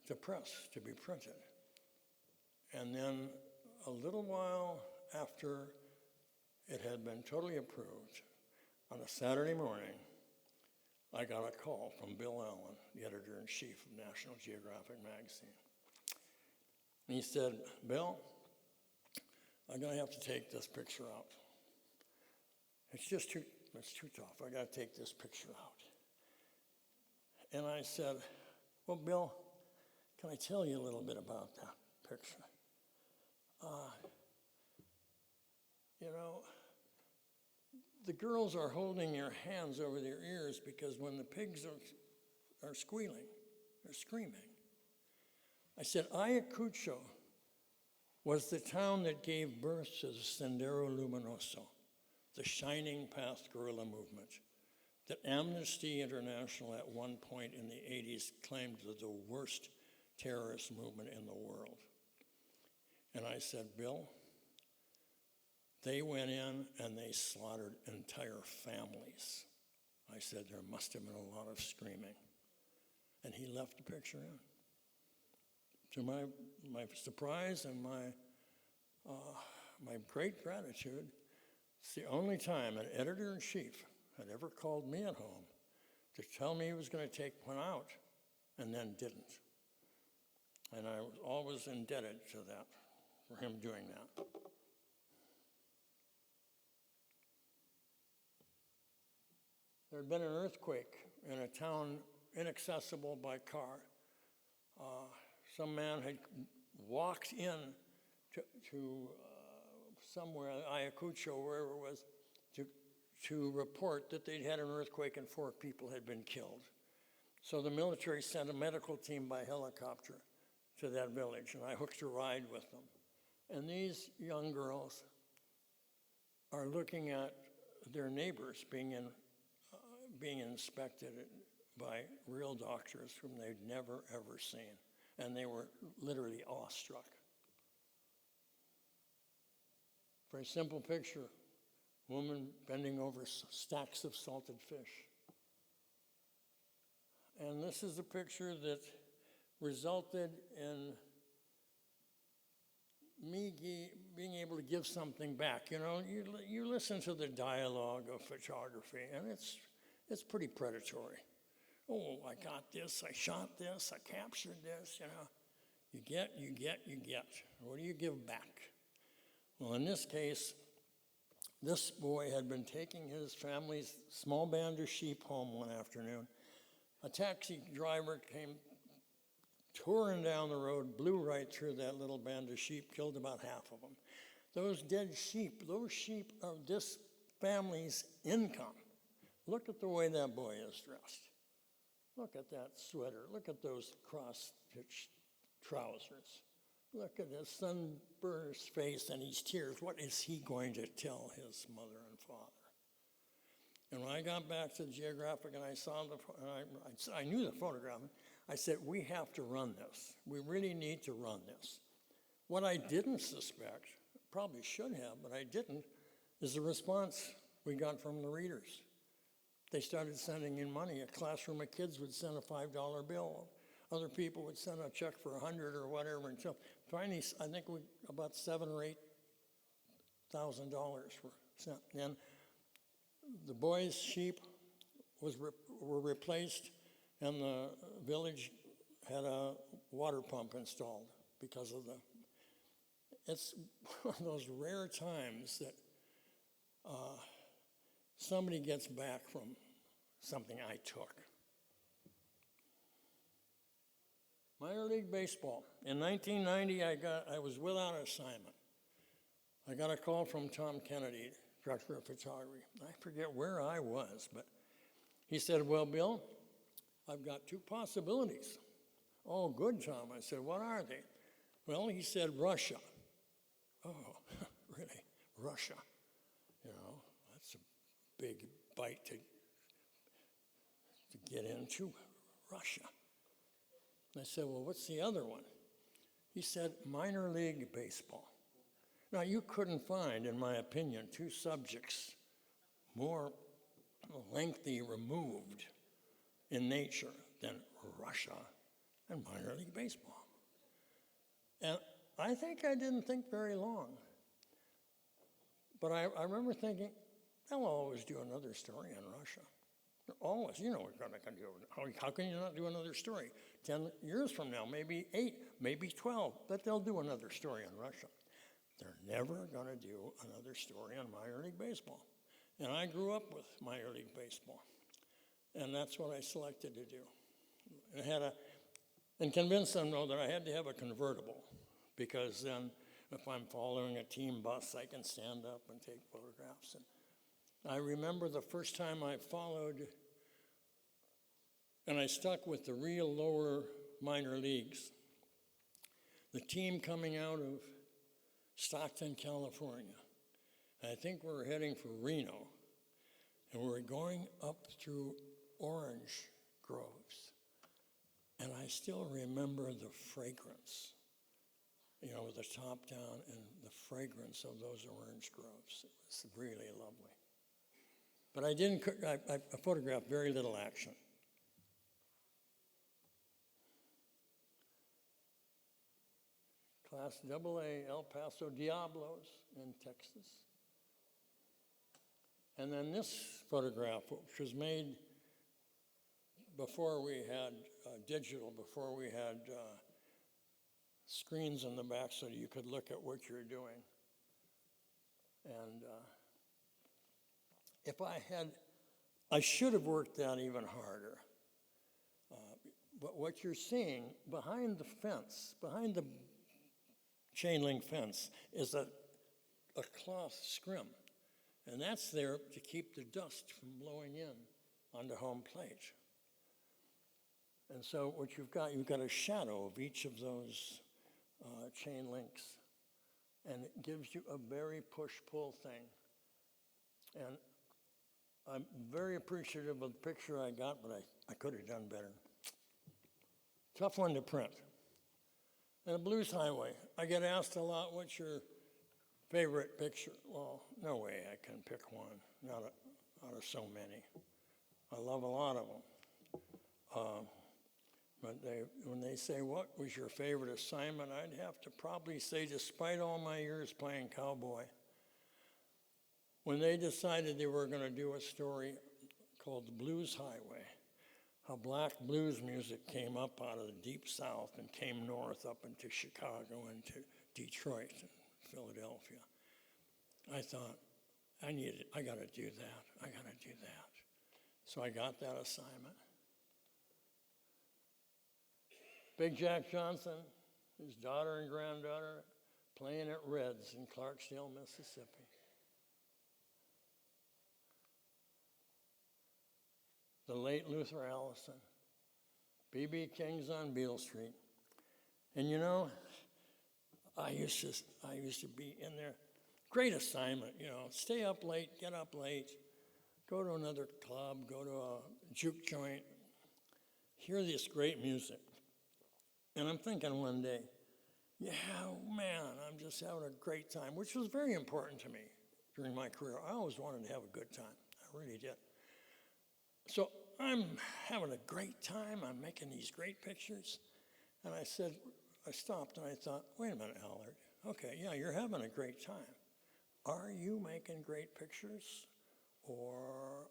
to press, to be printed. And then a little while after it had been totally approved, on a Saturday morning, I got a call from Bill Allen, the editor-in-chief of National Geographic magazine. And he said, Bill, I'm going to have to take this picture out. It's too tough. I got to take this picture out. And I said, well, Bill, can I tell you a little bit about that picture? You know, the girls are holding their hands over their ears because when the pigs are squealing, they're screaming. I said, Ayacucho was the town that gave birth to the Sendero Luminoso, the Shining Path guerrilla movement that Amnesty International at one point in the 80s claimed was the worst terrorist movement in the world. And I said, Bill, they went in and they slaughtered entire families. I said, there must have been a lot of screaming. And he left the picture in. To my surprise and my great gratitude, it's the only time an editor-in-chief had ever called me at home to tell me he was going to take one out and then didn't. And I was always indebted to that, for him doing that. There had been an earthquake in a town inaccessible by car. Some man had walked in to somewhere, Ayacucho, wherever it was, to report that they'd had an earthquake and 4 people had been killed. So the military sent a medical team by helicopter to that village, and I hooked a ride with them. And these young girls are looking at their neighbors being inspected by real doctors whom they'd never, ever seen. And they were literally awestruck. Very simple picture. Woman bending over stacks of salted fish. And this is a picture that resulted in me being able to give something back. You know, you listen to the dialogue of photography, and it's pretty predatory. Oh, I got this, I shot this, I captured this, you know. You get. What do you give back? Well, in this case, this boy had been taking his family's small band of sheep home one afternoon. A taxi driver came touring down the road, blew right through that little band of sheep, killed about half of them. Those dead sheep, those sheep are this family's income. Look at the way that boy is dressed. Look at that sweater. Look at those cross-stitched trousers. Look at his sunburned face and his tears. What is he going to tell his mother and father? And when I got back to the Geographic and I saw I knew the photograph, I said, we have to run this. We really need to run this. What I didn't suspect, probably should have, but I didn't, is the response we got from the readers. They started sending in money. A classroom of kids would send a $5 bill. Other people would send a check for $100 or whatever. Until finally, I think about $7,000 or $8,000 were sent. And the boys' sheep were replaced, and the village had a water pump installed because of it's one of those rare times that somebody gets back from something I took. Minor league baseball. In 1990, I was without an assignment. I got a call from Tom Kennedy, director of photography. I forget where I was, but he said, well, Bill, I've got two possibilities. Oh, good, Tom. I said, what are they? Well, he said, Russia. Oh, really? Russia. You know, that's a big bite to get into, Russia. I said, well, what's the other one? He said, minor league baseball. Now, you couldn't find, in my opinion, two subjects more lengthy removed in nature than Russia and minor league baseball. And I think I didn't think very long. But I remember thinking, they'll always do another story on Russia. Always, you know what they're going to do. How can you not do another story? 10 years from now, maybe 8, maybe 12, but they'll do another story on Russia. They're never going to do another story on minor league baseball. And I grew up with minor league baseball. And that's what I selected to do. And convinced them, though, that I had to have a convertible, because then if I'm following a team bus, I can stand up and take photographs. And I remember the first time I followed, and I stuck with the real lower minor leagues, the team coming out of Stockton, California. I think we were heading for Reno, and we were going up through orange groves. And I still remember the fragrance, you know, with the top down and the fragrance of those orange groves. It was really lovely. But I photographed very little action. Class AA, El Paso Diablos in Texas. And then this photograph, which was made before we had digital, before we had screens in the back so you could look at what you're doing. And I should have worked that even harder. But what you're seeing behind the fence, behind the chain link fence, is a cloth scrim. And that's there to keep the dust from blowing in onto home plate. And so what you've got a shadow of each of those chain links. And it gives you a very push-pull thing. And I'm very appreciative of the picture I got, but I could have done better. Tough one to print. And the Blues Highway. I get asked a lot, what's your favorite picture? Well, no way I can pick one, not out of so many. I love a lot of them. But when they say, what was your favorite assignment, I'd have to probably say, despite all my years playing cowboy, when they decided they were going to do a story called The Blues Highway, how black blues music came up out of the deep South and came north up into Chicago and to Detroit and Philadelphia, I thought, I got to do that. So I got that assignment. Big Jack Johnson, his daughter and granddaughter, playing at Reds in Clarksdale, Mississippi. The late Luther Allison, B.B. King's on Beale Street. And you know, I used to be in there. Great assignment, you know, stay up late, get up late, go to another club, go to a juke joint, hear this great music. And I'm thinking one day, yeah, man, I'm just having a great time, which was very important to me during my career. I always wanted to have a good time. I really did. So I'm having a great time. I'm making these great pictures. And I stopped and I thought, wait a minute, Allard. Okay, yeah, you're having a great time. Are you making great pictures, or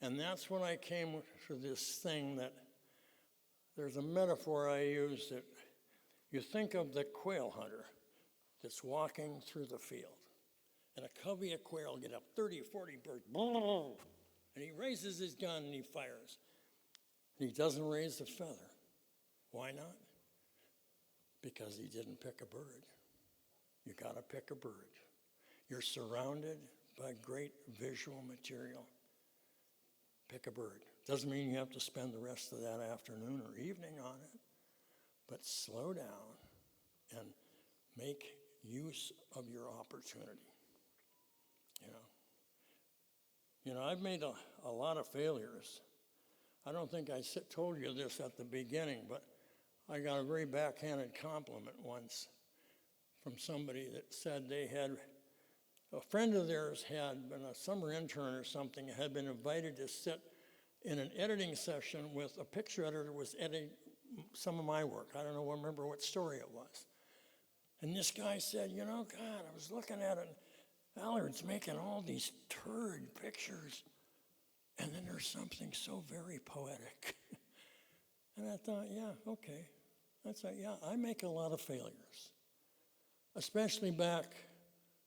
And that's when I came to this thing that there's a metaphor I use that you think of the quail hunter that's walking through the field. And a covey of quail get up 30 or 40 birds, and he raises his gun and he fires. And he doesn't raise a feather. Why not? Because he didn't pick a bird. You gotta pick a bird. You're surrounded by great visual material. Pick a bird. Doesn't mean you have to spend the rest of that afternoon or evening on it, but slow down and make use of your opportunity. I've made a lot of failures. I don't think I told you this at the beginning, but I got a very backhanded compliment once from somebody that said a friend of theirs had been a summer intern or something, had been invited to sit in an editing session with a picture editor who was editing some of my work. I don't remember what story it was. And this guy said, God, I was looking at it, and Allard's making all these turd pictures, and then there's something so very poetic. And I thought, yeah, okay. I make a lot of failures, especially back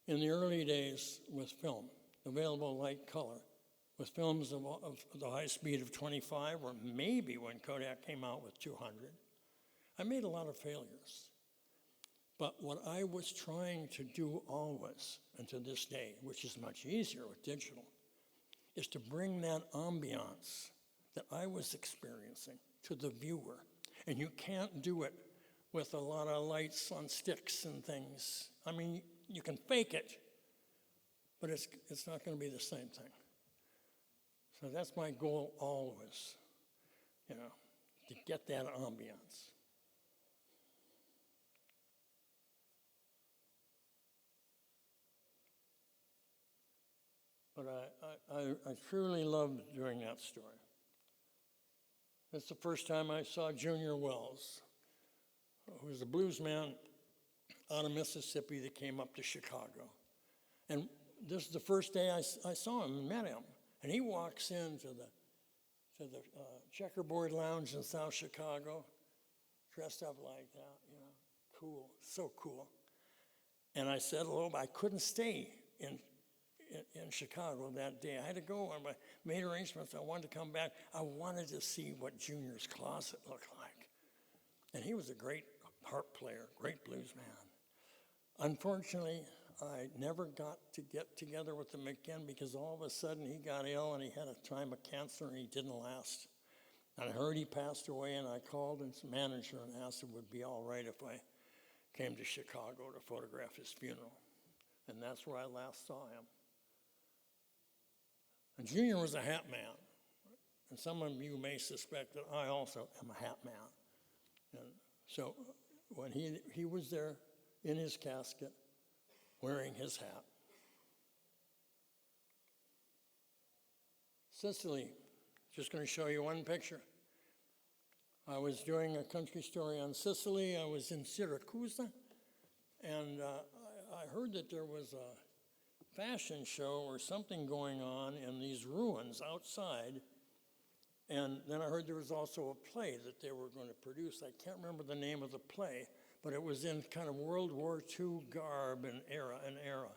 in the early days with film, available light color, with films of the high speed of 25, or maybe when Kodak came out with 200. I made a lot of failures. But what I was trying to do always, and to this day, which is much easier with digital, is to bring that ambiance that I was experiencing to the viewer. And you can't do it with a lot of lights on sticks and things. I mean, you can fake it, but it's not going to be the same thing. So that's my goal always, to get that ambiance. But I truly loved doing that story. That's the first time I saw Junior Wells, who was a blues man out of Mississippi that came up to Chicago. And this is the first day I saw him and met him. And he walks into the checkerboard lounge in South Chicago, dressed up like that, cool, so cool. And I said hello, but I couldn't stay in Chicago that day. I had to go, and I made arrangements. I wanted to come back. I wanted to see what Junior's closet looked like. And he was a great harp player, great blues man. Unfortunately, I never got to get together with him again because all of a sudden he got ill and he had a time of cancer and he didn't last. And I heard he passed away, and I called his manager and asked if it would be all right if I came to Chicago to photograph his funeral. And that's where I last saw him. And Junior was a hat man. And some of you may suspect that I also am a hat man. And so when he was there in his casket, wearing his hat. Sicily, just going to show you one picture. I was doing a country story on Sicily. I was in Syracuse, and I heard that there was a fashion show or something going on in these ruins outside. And then I heard there was also a play that they were going to produce. I can't remember the name of the play, but it was in kind of World War II garb and era.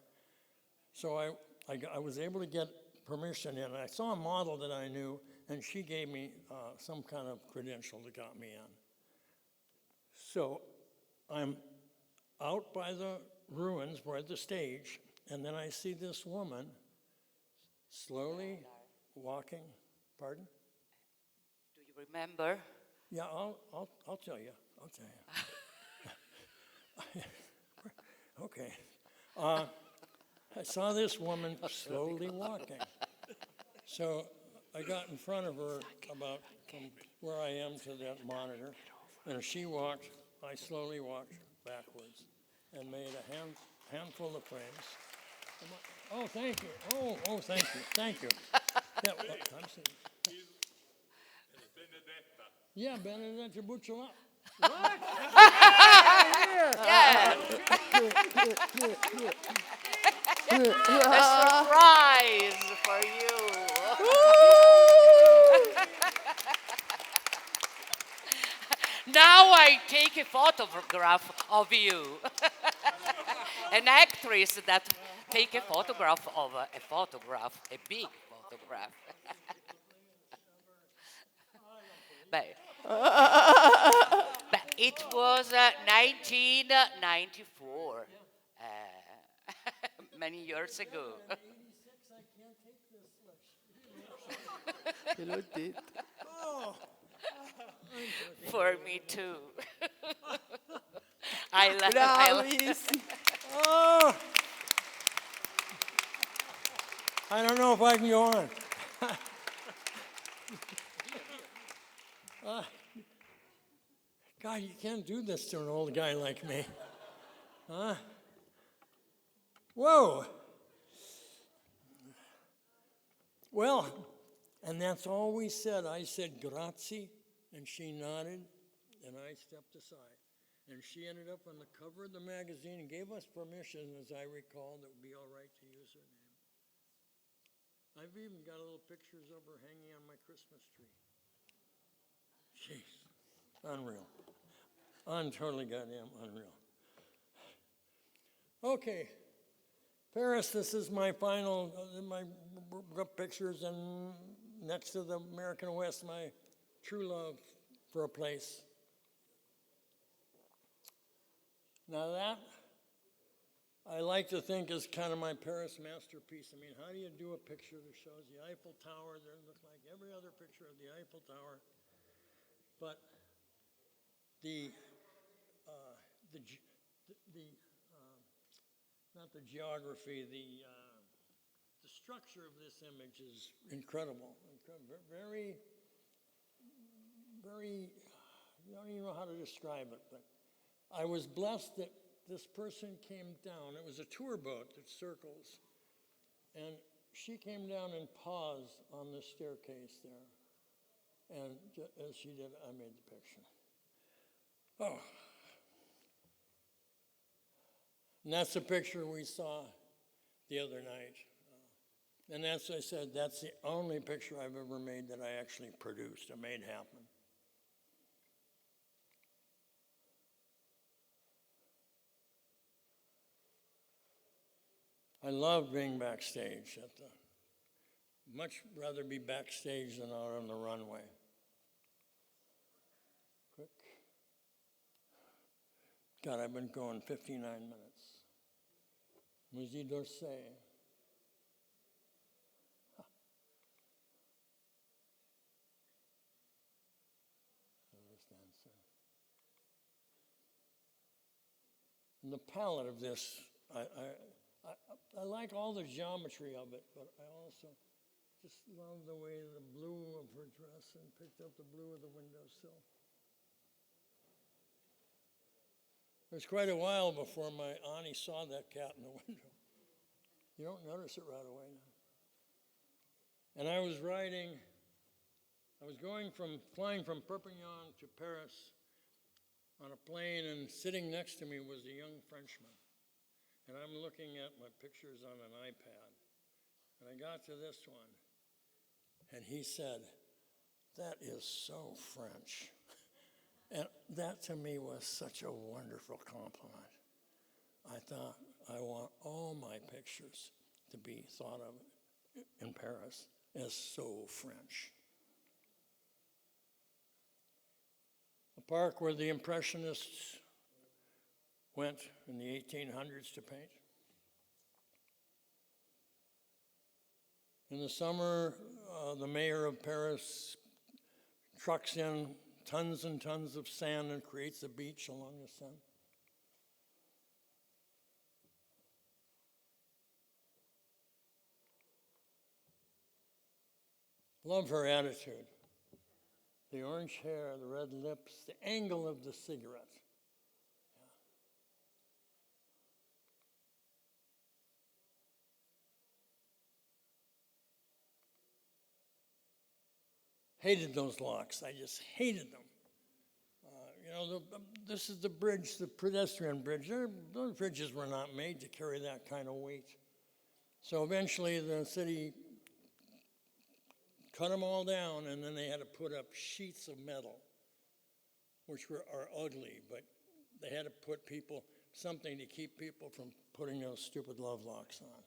So I was able to get permission in. I saw a model that I knew, and she gave me some kind of credential that got me in. So I'm out by the ruins, by the stage, and then I see this woman slowly walking. Pardon? Do you remember? Yeah, I'll tell you. Okay. I saw this woman slowly walking. So I got in front of her about from where I am to that monitor, and she walked, I slowly walked backwards and made a handful of frames. Oh, thank you. Oh, thank you. Yeah, I'm seeing. Yeah, Benedetta Bucciolà. What? Yeah. Good. A surprise for you. take a photograph of you. An actress that take a photograph of a photograph, a big photograph. but, but it was 1994, many years ago. Te l'ho detto. For me too. I love. Bravissimi. Oh! I don't know if I can go on. God, you can't do this to an old guy like me. Huh? Whoa. Well, and that's all we said. I said grazie, and she nodded, and I stepped aside. And she ended up on the cover of the magazine and gave us permission, as I recall, that it would be all right to use her name. I've even got little pictures of her hanging on my Christmas tree. Jeez, unreal. Totally goddamn unreal. Okay, Paris, this is my final, my pictures, and next to the American West, my true love for a place. Now that, I like to think is kind of my Paris masterpiece. I mean, how do you do a picture that shows the Eiffel Tower? They look like every other picture of the Eiffel Tower. But not the geography, the structure of this image is incredible. Very, very, I don't even know how to describe it, but I was blessed that this person came down. It was a tour boat that circles, and she came down and paused on the staircase there. And as she did, I made the picture. Oh. And that's the picture we saw the other night. And as I said, that's the only picture I've ever made that I actually produced, I made happen. I love being backstage much rather be backstage than out on the runway. Quick. God, I've been going 59 minutes. Musée d'Orsay. And the palette of this, I like all the geometry of it, but I also just love the way the blue of her dress and picked up the blue of the windowsill. It was quite a while before my auntie saw that cat in the window. You don't notice it right away now. And I was flying from Perpignan to Paris on a plane, and sitting next to me was a young Frenchman. And I'm looking at my pictures on an iPad. And I got to this one, and he said, "That is so French." And that to me was such a wonderful compliment. I thought, I want all my pictures to be thought of in Paris as so French. A park where the Impressionists went in the 1800s to paint. In the summer, the mayor of Paris trucks in tons and tons of sand and creates a beach along the Seine. Love her attitude. The orange hair, the red lips, the angle of the cigarette. Hated those locks. I just hated them. This is the bridge, the pedestrian bridge. Those bridges were not made to carry that kind of weight. So eventually the city cut them all down, and then they had to put up sheets of metal which are ugly, but they had to put something to keep people from putting those stupid love locks on.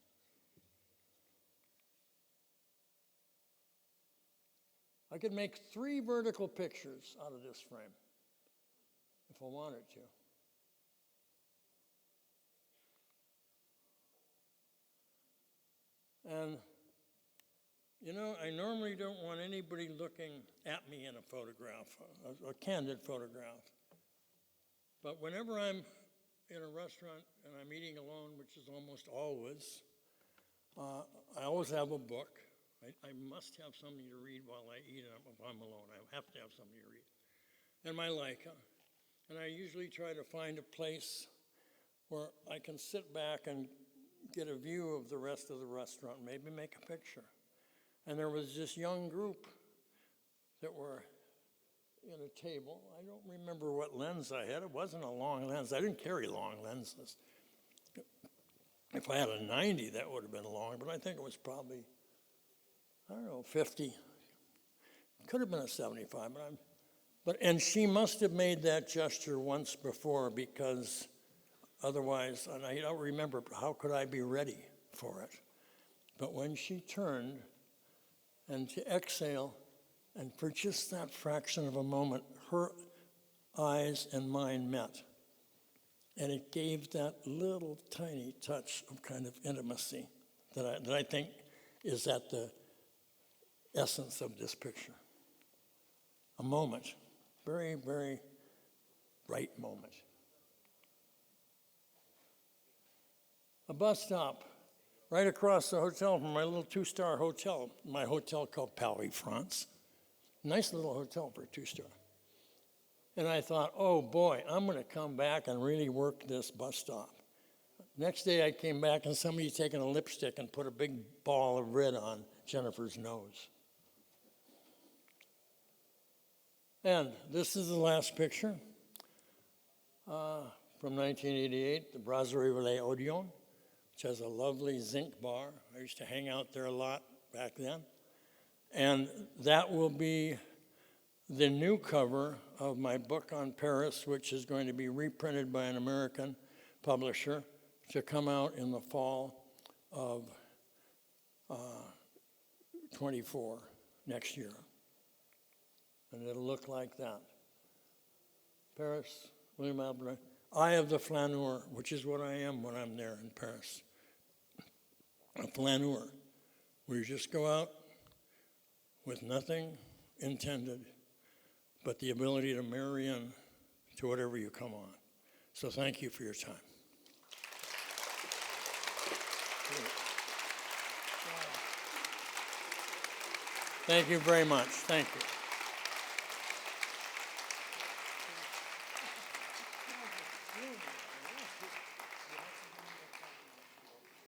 I could make 3 vertical pictures out of this frame if I wanted to. And, you know, I normally don't want anybody looking at me in a photograph, a candid photograph. But whenever I'm in a restaurant and I'm eating alone, which is almost always, I always have a book. I must have something to read while I eat if I'm alone. I have to have something to read. And my Leica. And I usually try to find a place where I can sit back and get a view of the rest of the restaurant, maybe make a picture. And there was this young group that were in a table. I don't remember what lens I had. It wasn't a long lens. I didn't carry long lenses. If I had a 90, that would have been long, but I think it was probably, I don't know, 50. Could have been a 75, and she must have made that gesture once before, because otherwise, and I don't remember, how could I be ready for it? But when she turned and to exhale, and for just that fraction of a moment, her eyes and mine met. And it gave that little tiny touch of kind of intimacy that I think is at the essence of this picture. A moment, very, very bright moment. A bus stop right across the hotel from my little 2-star hotel, my hotel called Paris, France. Nice little hotel for a 2-star. And I thought, oh boy, I'm going to come back and really work this bus stop. Next day I came back and somebody taken a lipstick and put a big ball of red on Jennifer's nose. And this is the last picture from 1988, the Brasserie Les Odeons, which has a lovely zinc bar. I used to hang out there a lot back then. And that will be the new cover of my book on Paris, which is going to be reprinted by an American publisher to come out in the fall of 24, next year. And it'll look like that. Paris, William Albert, Eye of the Flaneur, which is what I am when I'm there in Paris. A flaneur, where you just go out with nothing intended but the ability to marry in to whatever you come on. So thank you for your time. Thank you very much. Thank you.